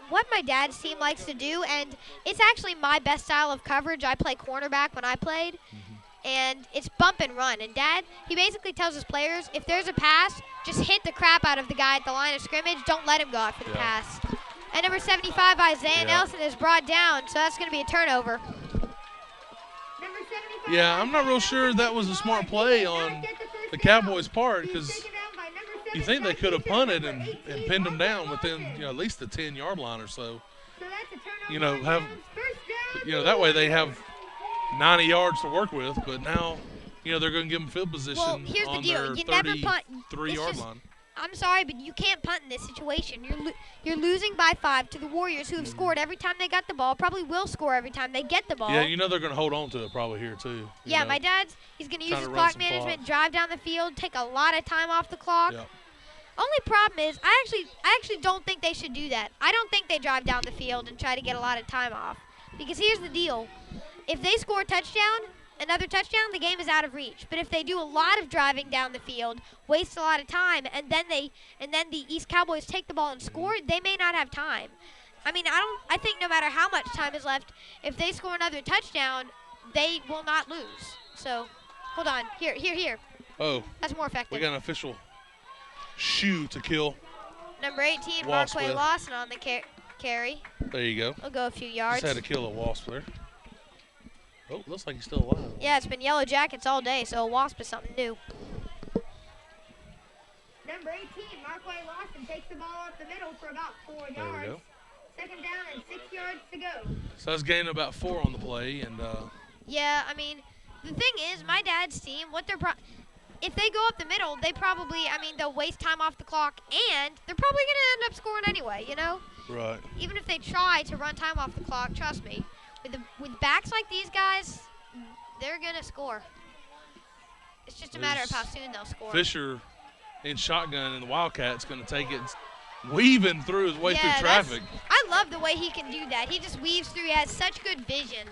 what my dad's team likes to do, and it's actually my best style of coverage. I play cornerback when I played, and it's bump and run. And Dad, he basically tells his players, if there's a pass, just hit the crap out of the guy at the line of scrimmage. Don't let him go out for the pass. And number 75, Isaiah Nelson, is brought down, so that's going to be a turnover. Number 75. Yeah, I'm not real sure that was a smart play on the Cowboys' part because you think they could have punted and pinned them down within at least the 10-yard line or so. So that's a turnover. First down. That way they have 90 yards to work with. But now, they're going to give them field position Well, here's the on deal. their You never punt. 33-yard It's just- line. I'm sorry, but you can't punt in this situation. You're losing by 5 to the Warriors, who have scored every time they got the ball, probably will score every time they get the ball. Yeah, they're going to hold on to it probably here too. Yeah, my dad's, he's going to use Trying his to run clock some management, clock. drive down the field, take a lot of time off the clock. Yep. Only problem is, I actually don't think they should do that. I don't think they drive down the field and try to get a lot of time off. Because here's the deal. If they score a touchdown, another touchdown, the game is out of reach. But if they do a lot of driving down the field, waste a lot of time, and then the East Cowboys take the ball and score, they may not have time. I think no matter how much time is left, if they score another touchdown, they will not lose. So, hold on. Here. Oh, That's more effective. we got an official shoe to kill. Number 18, Wasp Marquay with. Lawson on the carry. There you go. He'll go a few yards. Just had to kill a wasp there. Oh, looks like he's still alive. Yeah, it's been Yellow Jackets all day, so a wasp is something new. Number 18, Marquay Lawson takes the ball up the middle for about 4 There we yards. go. 2nd down and 6 yards to go. So that's gaining about 4 on the play, and Yeah, the thing is, my dad's team, if they go up the middle, they probably, they'll waste time off the clock, and they're probably going to end up scoring anyway, right. Even if they try to run time off the clock, trust me, with backs like these guys, they're going to score. It's just a matter of how soon they'll score. Fisher in shotgun, and the Wildcat's going to take it, weaving through his way through traffic. I love the way he can do that. He just weaves through. He has such good vision.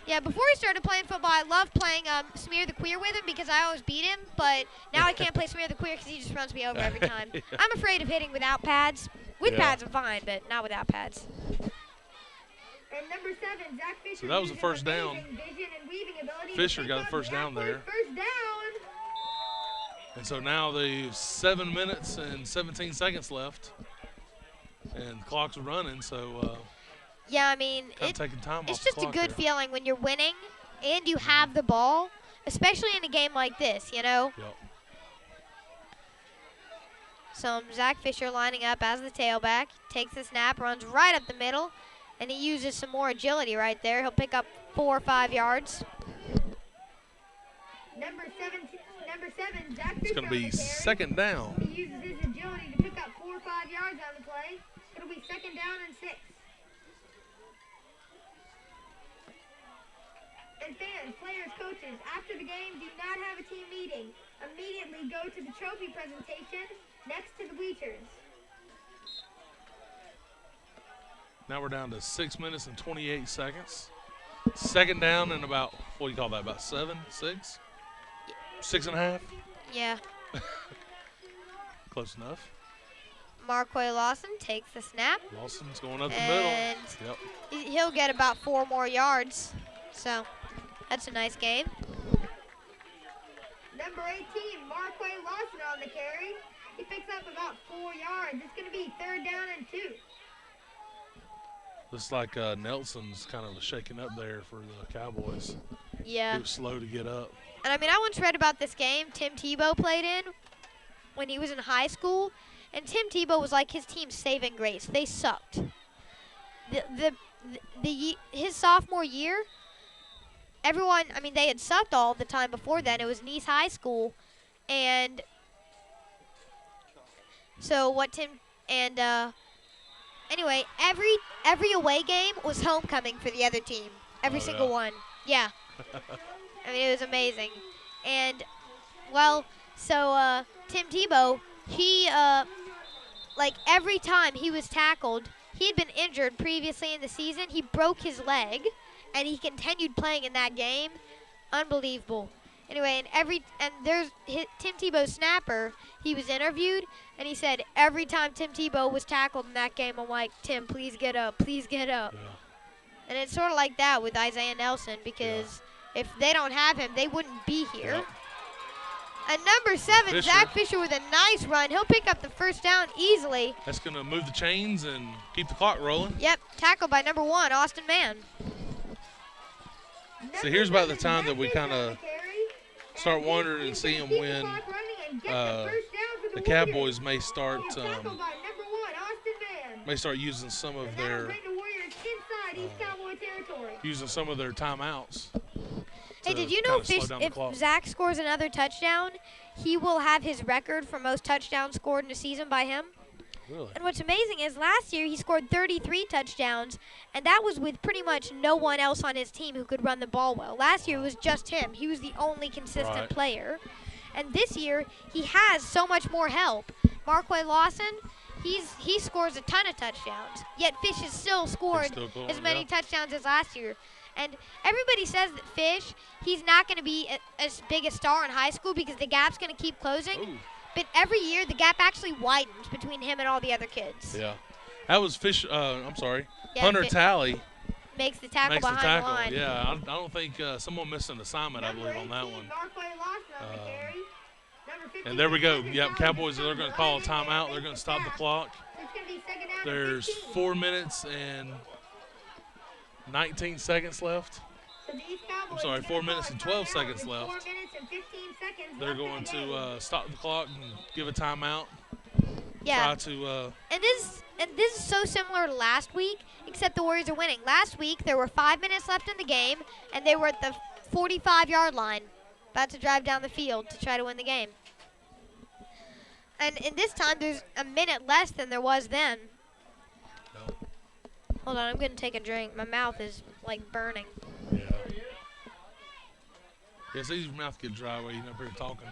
Yeah, before he started playing football, I loved playing Smear the Queer with him because I always beat him. But now I can't play Smear the Queer because he just runs me over every time. Yeah. I'm afraid of hitting without pads. With Yeah. pads, I'm fine, but not without pads. And number 7, Zach Fisher. So that was the uses first down. amazing vision and weaving ability to Fisher pick got the up first down Zach there. First down. And so now the 7 minutes and 17 seconds left, and the clock's running. So Yeah, kind of taking time off it's the just a clock good there. feeling when you're winning and you have the ball, especially in a game like this, Yep. So Zach Fisher lining up as the tailback, takes the snap, runs right up the middle, and he uses some more agility right there. He'll pick up 4 or 5 yards. Number 7, Zach It's Fisher going to on be the carry. second down. He uses his agility to pick up 4 or 5 yards on the play. It'll be second down and 6. And fans, players, coaches, after the game, do not have a team meeting. Immediately go to the trophy presentation next to the bleachers. Now we're down to 6 minutes and 28 seconds. Second down and about, what do you call that, about 7, 6? 6.5? Yeah. Close enough. Marquay Lawson takes the snap. Lawson's going up the And middle. Yep. he'll get about 4 more yards. So that's a nice game. Number 18, Marquay Lawson on the carry. He picks up about 4 yards. It's going to be third down and 2. Looks like Nelson's kind of shaking up there for the Cowboys. Yeah. He was slow to get up. And I mean, I once read about this game Tim Tebow played in when he was in high school. And Tim Tebow was like his team's saving grace. They sucked. His sophomore year, everyone, I mean, they had sucked all the time before then. It was Nice High School. And so what anyway, every away game was homecoming for the other team. Every single one. Yeah. I mean, it was amazing. And, well, so Tim Tebow, he, like every time he was tackled, he had been injured previously in the season. He broke his leg, and he continued playing in that game. Unbelievable. Anyway, and there's Tim Tebow's snapper. He was interviewed, and he said every time Tim Tebow was tackled in that game, I'm like, Tim, please get up, please get up. Yeah. And it's sort of like that with Isaiah Nelson because if they don't have him, they wouldn't be here. Yep. And number 7, Fisher. Zach Fisher with a nice run. He'll pick up the first down easily. That's going to move the chains and keep the clock rolling. Yep, tackled by number 1, Austin Mann. So here's about the time that we kind of start wondering and seeing when the Cowboys may start using some of their timeouts. Hey, did you know if Zach scores another touchdown, he will have his record for most touchdowns scored in a season by him? Really? And what's amazing is last year he scored 33 touchdowns, and that was with pretty much no one else on his team who could run the ball well. Last year it was just him. He was the only consistent player. And this year he has so much more help. Marquay Lawson, he scores a ton of touchdowns, yet Fish has still scored as many touchdowns as last year. And everybody says that Fish, he's not going to be as big a star in high school because the gap's going to keep closing. Ooh. But every year, the gap actually widens between him and all the other kids. Yeah. That was Fish, Yeah, Hunter Talley. Makes the tackle behind the line. Yeah, I don't think someone missed an assignment, I believe, on that one. And there we go. Yep, Cowboys, they're going to call a timeout. They're going to stop the clock. There's 4 minutes and 19 seconds left. I'm sorry, 4 minutes and 12 seconds left. They're going to stop the clock and give a timeout. Yeah. Try to. And this is so similar to last week, except the Warriors are winning. Last week there were 5 minutes left in the game, and they were at the 45-yard line, about to drive down the field to try to win the game. And in this time, there's a minute less than there was then. No. Hold on, I'm going to take a drink. My mouth is, like, burning. Yeah. Yeah, so your mouth get dry while you're up here talking.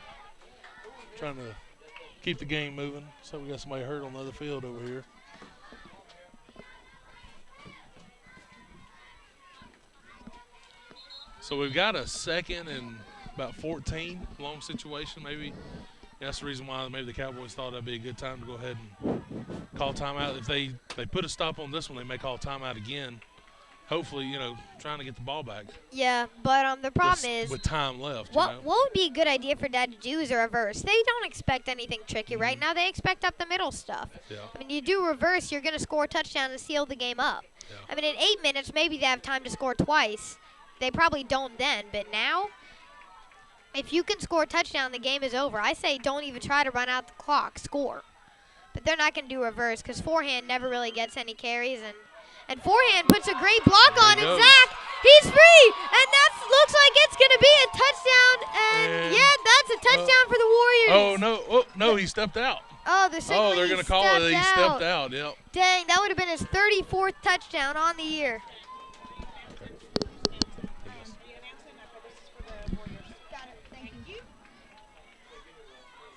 Trying to keep the game moving. So we got somebody hurt on the other field over here. So we've got a second and about 14 long situation. Maybe that's the reason why maybe the Cowboys thought that'd be a good time to go ahead and call timeout. If they put a stop on this one, they may call timeout again. Hopefully, trying to get the ball back. Yeah, but the problem is with time left. What would be a good idea for Dad to do is a reverse. They don't expect anything tricky right now. They expect up the middle stuff. Yeah. I mean, you do reverse, you're going to score a touchdown and seal the game up. Yeah. I mean, in 8 minutes, maybe they have time to score twice. They probably don't then, but now, if you can score a touchdown, the game is over. I say don't even try to run out the clock. Score. But they're not going to do reverse because forehand never really gets any carries, and forehand puts a great block on, and Zach, he's free, and that's looks like it's going to be a touchdown. And yeah, that's a touchdown for the Warriors. Oh, no. Oh, no, he stepped out. Oh, they're saying they're going to call it. He stepped out, yep. Dang, that would have been his 34th touchdown on the year.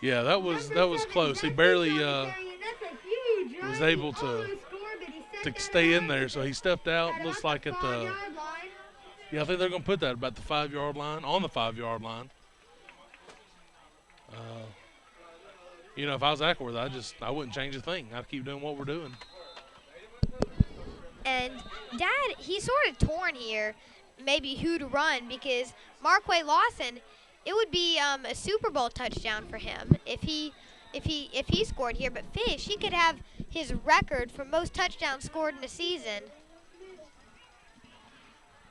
Yeah, that was close. He barely was able to stay in there, so he stepped out. Looks like at the I think they're going to put that about the 5-yard line, on the 5-yard line. If I was Ackworth, I wouldn't change a thing. I'd keep doing what we're doing. And Dad, he's sort of torn here, maybe who to run, because Marquay Lawson, it would be a Super Bowl touchdown for him if he scored here. But Fish, he could have his record for most touchdowns scored in a season.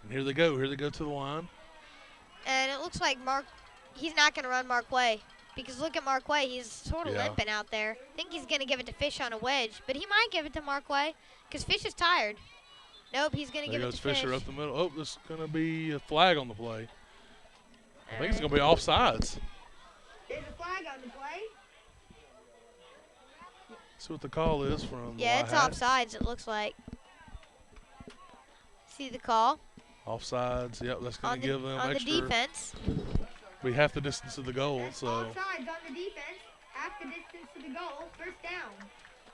And here they go. Here they go to the line. And it looks like he's not going to run Marquay. Because look at Marquay, he's sort of limping out there. I think he's going to give it to Fish on a wedge, but he might give it to Marquay because Fish is tired. Nope, he's going to give it to Fish. There goes Fisher up the middle. Oh, this is going to be a flag on the play. I think it's going to be offsides. There's a flag on the play. See what the call is from it's offsides, it looks like. See the call? Offsides, yep, that's going to give them on extra. On the defense. We half the distance of the goal, so. Offsides on the defense, half the distance to the goal, first down.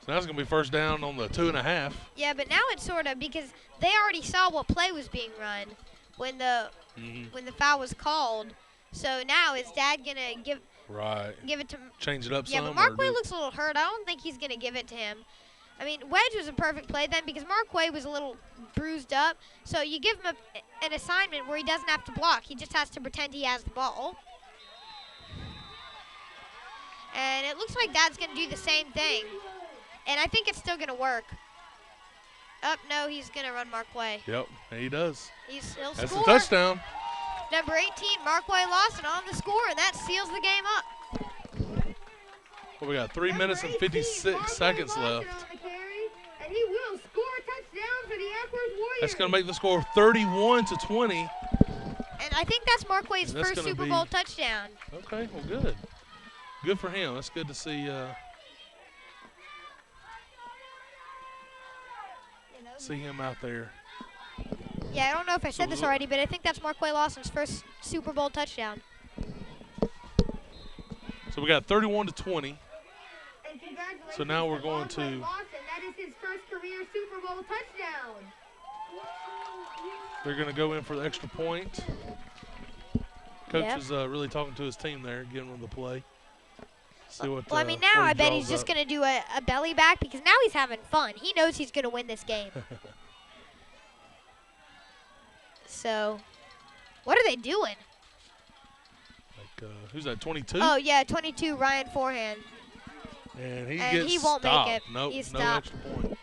So now it's going to be first down on the 2.5. Yeah, but now it's sort of because they already saw what play was being run when the foul was called. So now is Dad going to give it to change it up some? Yeah, but Marquay looks a little hurt. I don't think he's going to give it to him. I mean, wedge was a perfect play then because Marquay was a little bruised up. So you give him an assignment where he doesn't have to block. He just has to pretend he has the ball. And it looks like Dad's going to do the same thing. And I think it's still going to work. No, he's going to run Marquay. Yep, he does. He'll That's score. a touchdown. Number 18, Marquay Lawson on the score, and that seals the game up. Well, we got 3 minutes and 56 seconds left. And he will score a touchdown for the Ackworth Warriors. That's going to make the score 31-20. And I think that's Marquay's first Super Bowl touchdown. Okay, well, good. Good for him. That's good to see. See him out there. Yeah, I don't know if I said this already, but I think that's Marquay Lawson's first Super Bowl touchdown. So we got 31-20. And congratulations so now we're going to. Lawson. That is his first career Super Bowl touchdown. They're going to go in for the extra point. Coach is really talking to his team there, giving them the play. See what, well, I mean, now I bet he's just going to do a belly back because now he's having fun. He knows he's going to win this game. So, what are they doing? Like, who's that, 22? Oh, yeah, 22, Ryan Forehand. And he won't make it. Nope, He's no stopped. extra point.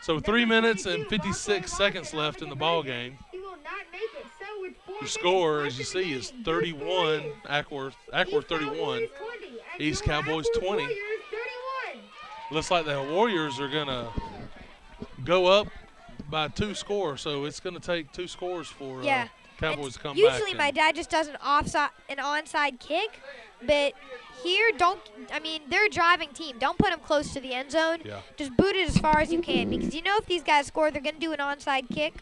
So 3 minutes and 56 seconds left in the ball game. He will not make it. So with 4 The score, as you see, is 31, Ackworth 31, East Cowboys 20. Looks like the Warriors are going to go up by 2 scores, so it's going to take 2 scores for Cowboys to come back. Usually my dad just does an onside kick, but here they're a driving team. Don't put them close to the end zone. Yeah. Just boot it as far as you can because you know if these guys score, they're going to do an onside kick.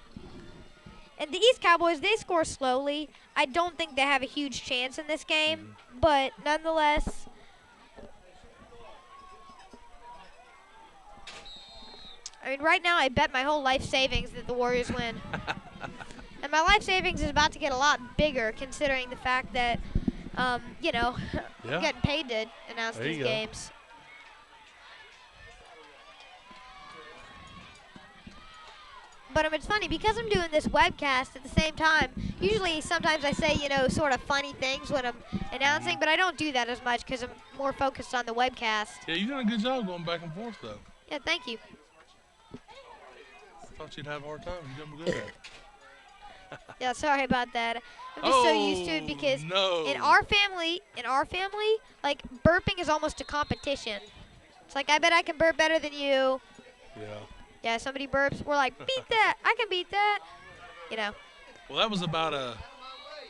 And the East Cowboys, they score slowly. I don't think they have a huge chance in this game, but nonetheless. I mean, right now I bet my whole life savings that the Warriors win. And my life savings is about to get a lot bigger considering the fact that, I'm getting paid to announce these games. But it's funny, because I'm doing this webcast at the same time, usually sometimes I say, sort of funny things when I'm announcing, but I don't do that as much because I'm more focused on the webcast. Yeah, you're doing a good job going back and forth, though. Yeah, thank you. I thought you'd have a hard time. You're doing good at it. Yeah, sorry about that. I'm just so used to it because in our family, like burping is almost a competition. It's like, I bet I can burp better than you. Yeah. Yeah, somebody burps, we're like, beat that. I can beat that. Well, that was about a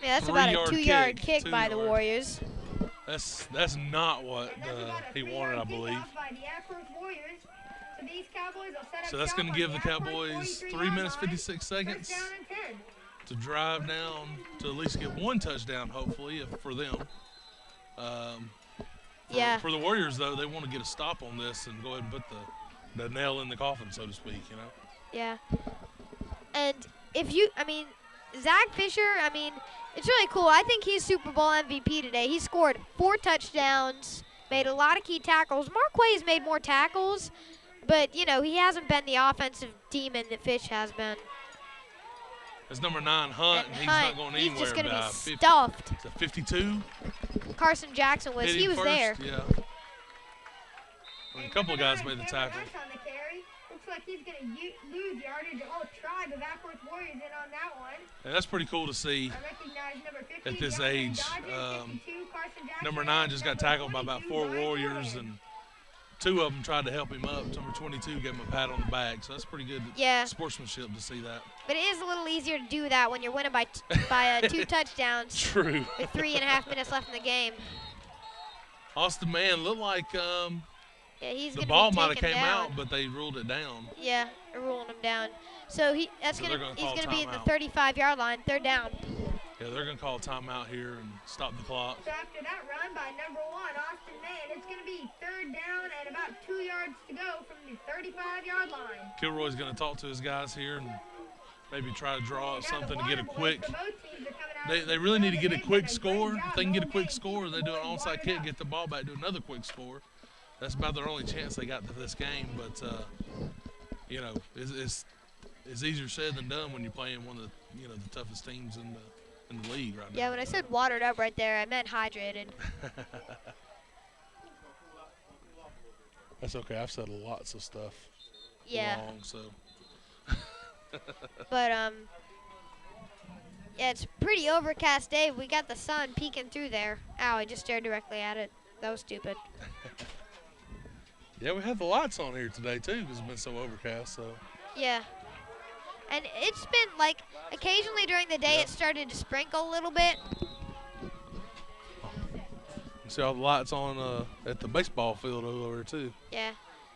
Yeah, that's about a 3-yard 2-yard kick, kick by the 2 yards. Warriors. That's not what And that's about a he 3-yard wanted, I believe. kickoff by the Acworth Warriors. So these Cowboys will set up So that's shop going to on give the Acworth Cowboys 43 3 minutes, yard line. 56 seconds First down and 10. to drive down to at least get one touchdown, hopefully, for them. Yeah. For the Warriors, though, they want to get a stop on this and go ahead and put the nail in the coffin, so to speak, you know? Yeah. And Zach Fisher, it's really cool. I think he's Super Bowl MVP today. He scored 4 touchdowns, made a lot of key tackles. Marquay has made more tackles, but, he hasn't been the offensive demon that Fish has been. It's number 9, Hunt, and he's not going anywhere. He's just going to be 50, stuffed. it's a 52. Carson Jackson was. He was first, there. Yeah. A couple of guys made the tackle. On the carry. Looks like he's going to lose yardage. A whole tribe of Acworth Warriors in on that one. And that's pretty cool to see. I recognize number 50, At this Jonathan age, Dodger, 52, Carson Jackson, Number 9 just got number tackled by about 4 22, Warriors, Ryan and 2 of them tried to help him up. Number 22 gave him a pat on the back, so that's pretty good sportsmanship to see that. But it is a little easier to do that when you're winning by 2 touchdowns. True. With 3.5 minutes left in the game. Austin Mann looked like Yeah, he's the gonna ball be might have taken came down. out, but they ruled it down. Yeah, they're ruling him down. So he's they're gonna call be at the timeout. 35-yard line, 3rd down. Yeah, they're going to call a timeout here and stop the clock. So after that run by number 1, Austin Mann, it's going to be 3rd down and about 2 yards to go from the 35-yard line. Kilroy's going to talk to his guys here and maybe try to draw up Now the something to get a water boys quick. for both teams are coming out They of really need to the get a field. quick They've score. done a If great they can get a job quick all score, game. they do an Boys onside watered kick, up. get the ball back, do another quick score. That's about their only chance they got to this game. But it's easier said than done when you're playing one of the toughest teams in the league right now. Yeah, when I said watered up right there, I meant hydrated. That's okay. I've said lots of stuff. Yeah. Wrong, so. But yeah, it's a pretty overcast day. We got the sun peeking through there. Ow, I just stared directly at it. That was stupid. Yeah, we had the lights on here today too because it's been so overcast. So. Yeah. And it's been like occasionally during the day it started to sprinkle a little bit. You see all the lights on at the baseball field over there too. Yeah.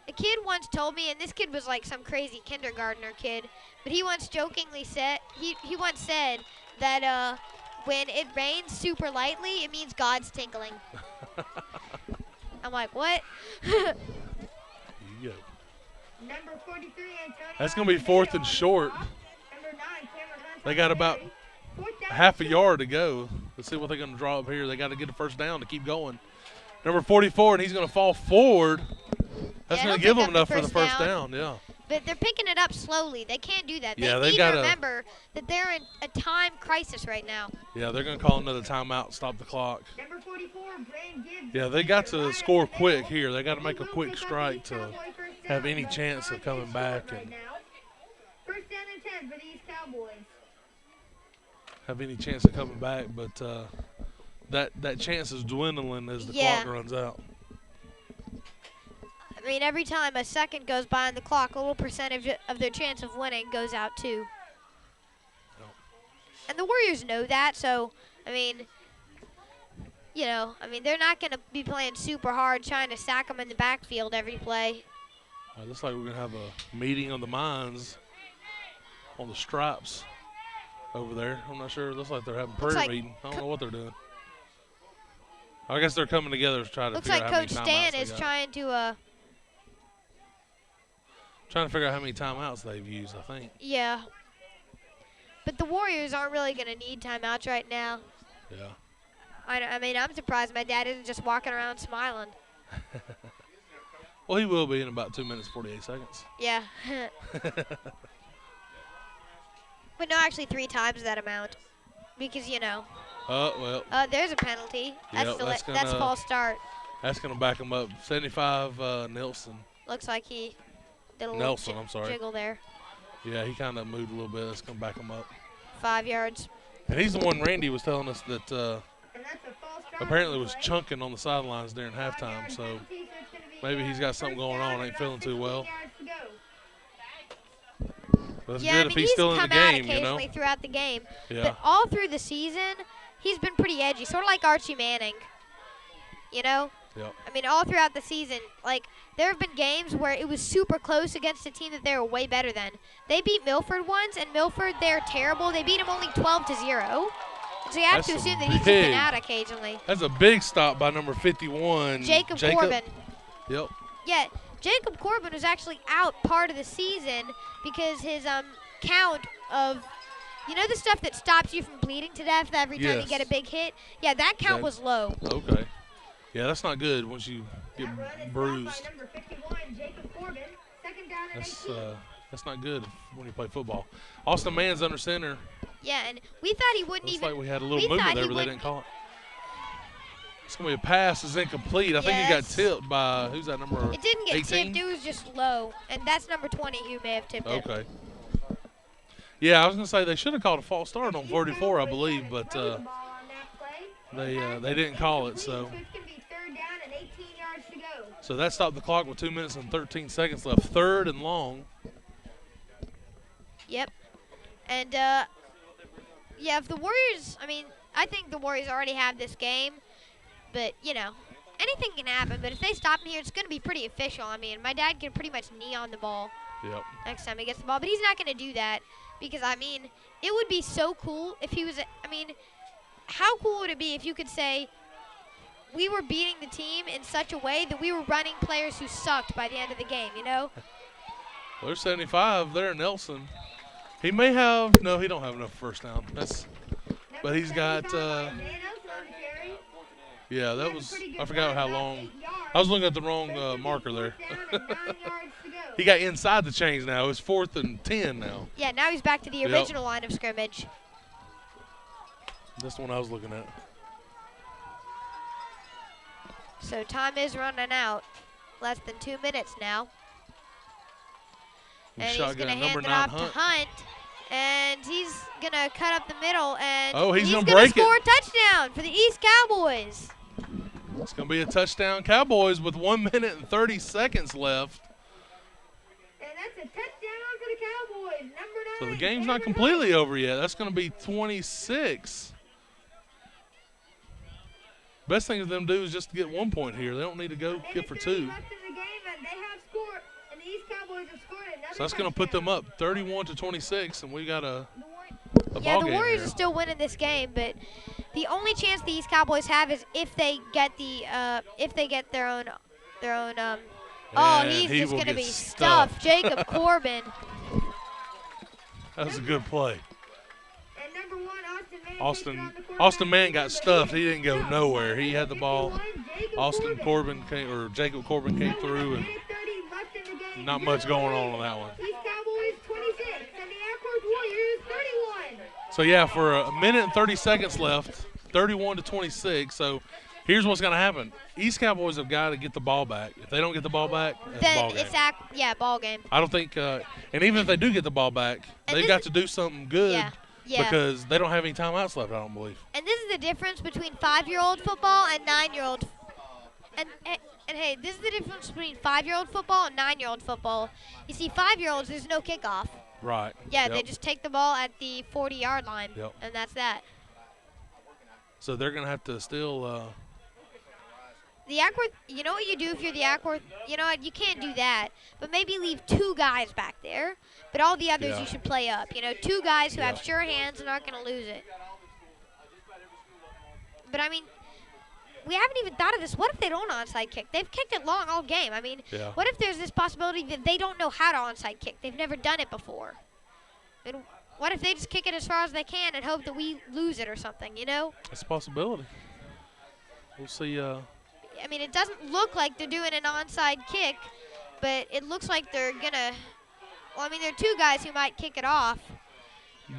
A kid once told me, and this kid was like some crazy kindergartner kid, but he once jokingly said, he once said that when it rains super lightly, it means God's tinkling. I'm like, what? Here you go. Number 43, Antonio. That's going to be 4th and short. Number 9, Cameron Hunt. They got about half a yard to go. Let's see what they're going to draw up here. They got to get a first down to keep going. Number 44, and he's going to fall forward. That's Yeah, going to he'll give pick them up enough the for the first first down. Yeah. But they're picking it up slowly. They can't do that. Yeah, they they've need to gotta- remember that they're in a time crisis right now. Yeah, they're going to call another timeout, stop the clock. Number 44, Brain Gibbs. Yeah, they got to Right score at the quick middle. here. They got to make a He will quick pick up strike the to Cowboy first have down, any but chance of 5 coming is back short and right now. First down and 10 for these Cowboys. have any chance of coming back. But that chance is dwindling as the Yeah. clock runs out. I mean, every time a second goes by on the clock, a little percentage of their chance of winning goes out too. Yep. And the Warriors know that, so, I mean, they're not going to be playing super hard trying to sack them in the backfield every play. Looks like we're going to have a meeting of the minds on the stripes over there. I'm not sure. Looks like they're having a prayer like meeting. I don't know what they're doing. I guess they're coming together to try to Looks figure like out how Coach many Stan timeouts is they got. trying to, Figure out how many timeouts they've used, I think. yeah. But the Warriors aren't really going to need timeouts right now. Yeah. I mean, I'm surprised my dad isn't just walking around smiling. Well, he will be in about 2 minutes, 48 seconds. Yeah. But no, actually 3 times that amount. Because, Well, there's a penalty. Yep, That's that's gonna- false start. that's going to back him up. 75, Nelson. Looks like he did a little Nelson, I'm sorry. jiggle there. Yeah, he kind of moved a little bit. That's going to back him up. 5 yards. And he's the one Randy was telling us that And that's a false start apparently was play. chunking on the sidelines during halftime. So Penalty, so it's gonna be, maybe he's got something first going down on. and Ain't about feeling too 16 well. yards to go. That's Yeah, good I if mean, he's still in the come out game, you know. occasionally throughout the game. Yeah. But all through the season, he's been pretty edgy, sort of like Archie Manning. You know? Yep. I mean, all throughout the season, like, there have been games where it was super close against a team that they were way better than. They beat Milford once, and Milford, they're terrible. They beat them only 12-0. So you have That's to a assume that he's just big- been out occasionally. That's a big stop by number 51. Jacob Corbin. Yep. Yeah, Jacob Corbin was actually out part of the season because his count of, you know, the stuff that stops you from bleeding to death every time you get a big hit? Yeah, that count was low. Okay. Yeah, that's not good once you get bruised. Number 51, Jacob Corbin. Second down and 18. That's not good when you play football. Austin Mann's under center. Yeah, and we thought he wouldn't Looks even. like we had a little movement there, but they didn't call it. It's going to be a pass. Is incomplete. I think he got tipped by, who's that number? It didn't get 18? tipped. It was just low. And that's number 20 who may have tipped it. Okay. Yeah, I was going to say they should have called a false start on 44, I believe, but they didn't call it. So that stopped the clock with 2 minutes and 13 seconds left. Third and long. Yep. And, yeah, if the Warriors, I mean, I think the Warriors already have this game. But, you know, anything can happen. But if they stop him here, it's going to be pretty official. I mean, my dad can pretty much knee on the ball next time he gets the ball. But he's not going to do that because, I mean, it would be so cool if he was, I mean, how cool would it be if you could say we were beating the team in such a way that we were running players who sucked by the end of the game, you know? Well, there's 75 there, Nelson. He may have, no, he don't have enough first down. But he's got, yeah, that was, I forgot how long. I was looking at the wrong marker there. He got inside the chains now. It's 4th and 10 now. Yeah, now he's back to the original line of scrimmage. That's the one I was looking at. So time is running out. Less than 2 minutes now. And he's going to hand it off to Hunt. And he's going to cut up the middle. And he's going to break score a touchdown for the East Cowboys. It's going to be a touchdown Cowboys with 1 minute and 30 seconds left. And that's a touchdown for the Cowboys. Number 9. So the game's not completely over yet. That's going to be 26. Best thing for them to do is just to get 1 point here. They don't need to go get for 2. So that's going to put them up 31-26, and we got a ball game. Yeah, the Warriors here. are still winning this game, but the only chance the East Cowboys have is if they get their own. He's just going to be stuffed. Jacob Corbin. That was a good play. And number 1, Austin Mann got stuffed. He didn't go nowhere. He had the ball. Jacob Corbin came through, and not much going on that one. East Cowboys 26 and the Acworth Warriors 31. So yeah, for a minute and 30 seconds left, 31-26. So here's what's going to happen. East Cowboys have got to get the ball back. If they don't get the ball back, then ball game. it's ball game. I don't think, and even if they do get the ball back, they've got to do something good because they don't have any timeouts left, I don't believe. And this is the difference between 5-year-old football and 9-year-old. And hey, this is the difference between 5-year-old football and 9-year-old football. You see, 5-year-olds, there's no kickoff. Right. Yeah, they just take the ball at the 40-yard line, Yep. and that's that. So they're going to have to still the Acworth, you know what you do if you're the Acworth? You know what? You can't do that. But maybe leave 2 guys back there. But all the others you should play up. You know, 2 guys who have sure hands and aren't going to lose it. But, I mean, we haven't even thought of this. What if they don't onside kick? They've kicked it long all game. I mean, what if there's this possibility that they don't know how to onside kick? They've never done it before. And what if they just kick it as far as they can and hope that we lose it or something, you know? That's a possibility. We'll see. I mean, it doesn't look like they're doing an onside kick, but it looks like they're going to – well, I mean, there are 2 guys who might kick it off.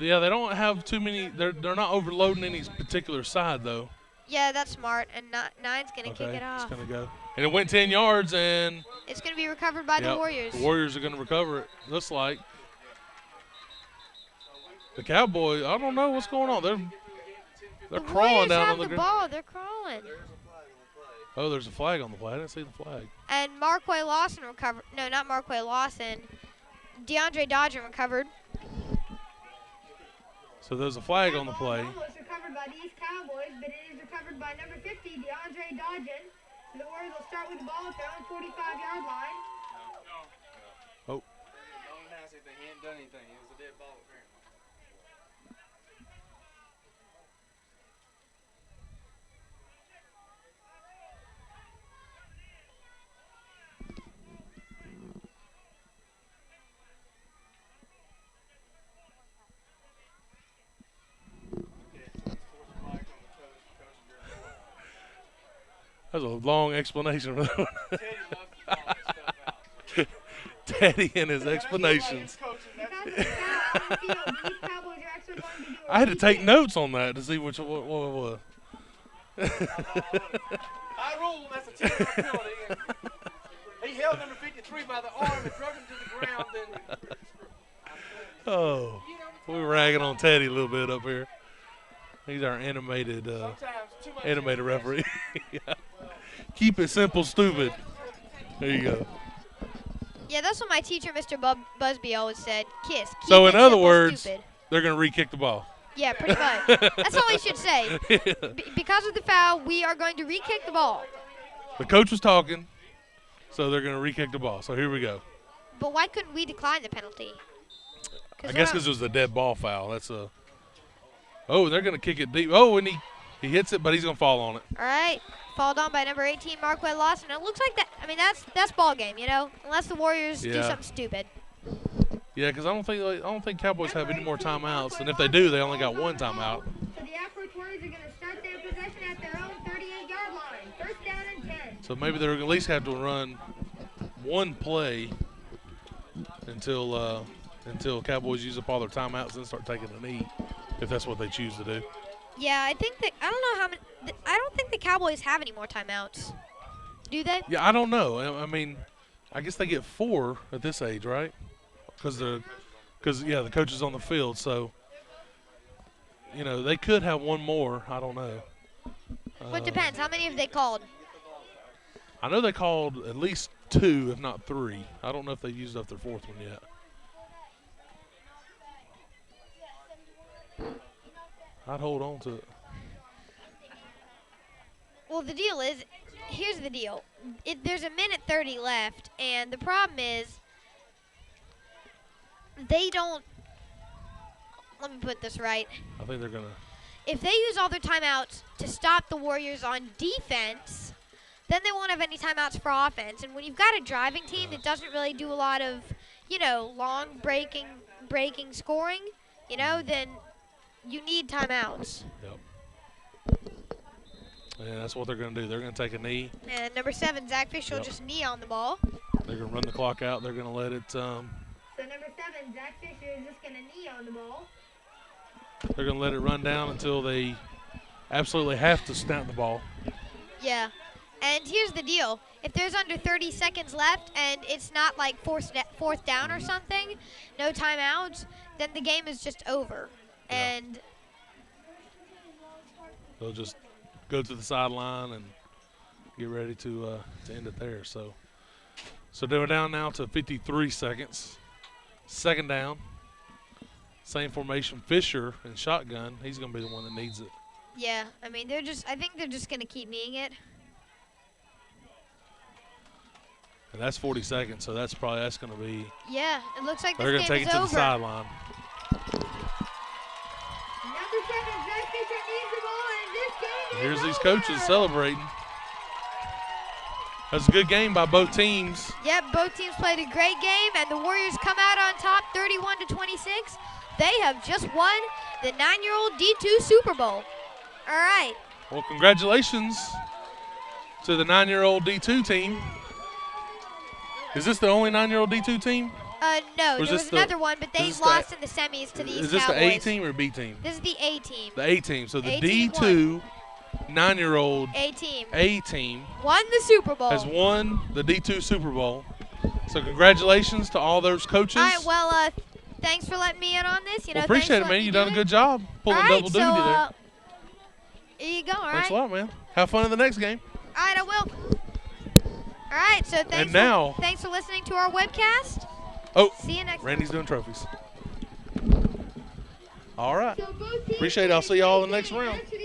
Yeah, they don't have too many – they're not overloading any particular side, though. Yeah, that's smart, and 9's going to kick it off. It's going to go. And it went 10 yards, and – it's going to be recovered by the Warriors. The Warriors are going to recover it, looks like. The Cowboys, I don't know what's going on. They're crawling down on the ground. Ball. They're crawling. Oh, there's a flag on the play. I didn't see the flag. And Marquay Lawson recovered. No, not Marquay Lawson. DeAndre Dodger recovered. So there's a flag on the play. Almost recovered by the East Cowboys, but it is recovered by number 50, DeAndre Dodgen. So the Warriors will start with the ball at their own 45-yard line. Oh. Don't announce anything. He ain't done anything. It was a dead ball, apparently. That was a long explanation. Teddy loves to call this stuff out. Teddy and his explanations. I had to take notes on that to see what it was. I rule that's a 10-yard penalty. He held number 53 by the arm and drug him to the ground. Then Oh, we were ragging on Teddy a little bit up here. He's our animated referee. Yeah. Keep it simple, stupid. There you go. Yeah, that's what my teacher, Mr. Busby, always said. KISS. Keep So it in other simple, words, stupid. they're going to re-kick the ball. Yeah, pretty much. That's all he should say. Because of the foul, we are going to re-kick the ball. The coach was talking, so they're going to re-kick the ball. So here we go. But why couldn't we decline the penalty? I guess because it was a dead ball foul. That's a. Oh, they're going to kick it deep. Oh, and he hits it, but he's going to fall on it. All right. Fouled on by number 18, Marquette Lawson. It looks like that. I mean, that's ball game, you know, unless the Warriors do something stupid. Yeah, because I don't think Cowboys have any more timeouts, and if they do, they only got one timeout. So the Afro Warriors are going to start their possession at their own 38-yard line. First down and 10. So maybe they're at least have to run one play until Cowboys use up all their timeouts and start taking a knee, if that's what they choose to do. Yeah, I think that I don't know how many. I don't think the Cowboys have any more timeouts. Do they? Yeah, I don't know. I mean, I guess they get 4 at this age, right? Because the coach is on the field, so they could have one more. I don't know. Well, it depends. How many have they called? I know they called at least 2, if not 3. I don't know if they used up their 4th one yet. I'd hold on to it. Well, the deal is, here's the deal. There's a minute 30 left, and the problem is they don't. Let me put this right. I think they're going to. If they use all their timeouts to stop the Warriors on defense, then they won't have any timeouts for offense. And when you've got a driving team that doesn't really do a lot of, long breaking scoring, then you need timeouts. Yep. And that's what they're going to do. They're going to take a knee. And number 7, Zach Fisher, will just knee on the ball. They're going to run the clock out. They're going to let it. So number 7, Zach Fisher, is just going to knee on the ball. They're going to let it run down until they absolutely have to snap the ball. Yeah. And here's the deal. If there's under 30 seconds left and it's not like fourth down or something, no timeouts, then the game is just over. Yeah. And they'll just go to the sideline and get ready to end it there. So they're down now to 53 seconds. Second down. Same formation. Fisher in shotgun. He's going to be the one that needs it. yeah, I mean, I think they're just going to keep kneeing it. And that's 40 seconds, so that's going to be. Yeah, it looks like this they're going to take game it is to over. the sideline. Number 7, Zach Fisher needs the ball, and this game Here's is these over. coaches celebrating. That's a good game by both teams. Yep, both teams played a great game, and the Warriors come out on top 31-26. They have just won the 9-year-old D2 Super Bowl. All right. Well, congratulations to the 9-year-old D2 team. Is this the only 9-year-old D2 team? No, Or there is was this another one, but they is this the- lost in the semis to the East Is this Cowboys. the A team or B team? This is the A team. The A team. So the A-team D2 9-year-old A team. A team Won the Super Bowl. has won the D2 Super Bowl. So congratulations to all those coaches. All right, well, thanks for letting me in on this. Well, appreciate it, man. You've done a good job pulling all right, double duty so, there. Here you go, all Thanks right? a lot, man. Have fun in the next game. All right, I will. All right, so thanks for listening to our webcast. Oh, See you next time. Randy's doing trophies. All right. So both teams Appreciate it. I'll see y'all in the next finish round. to the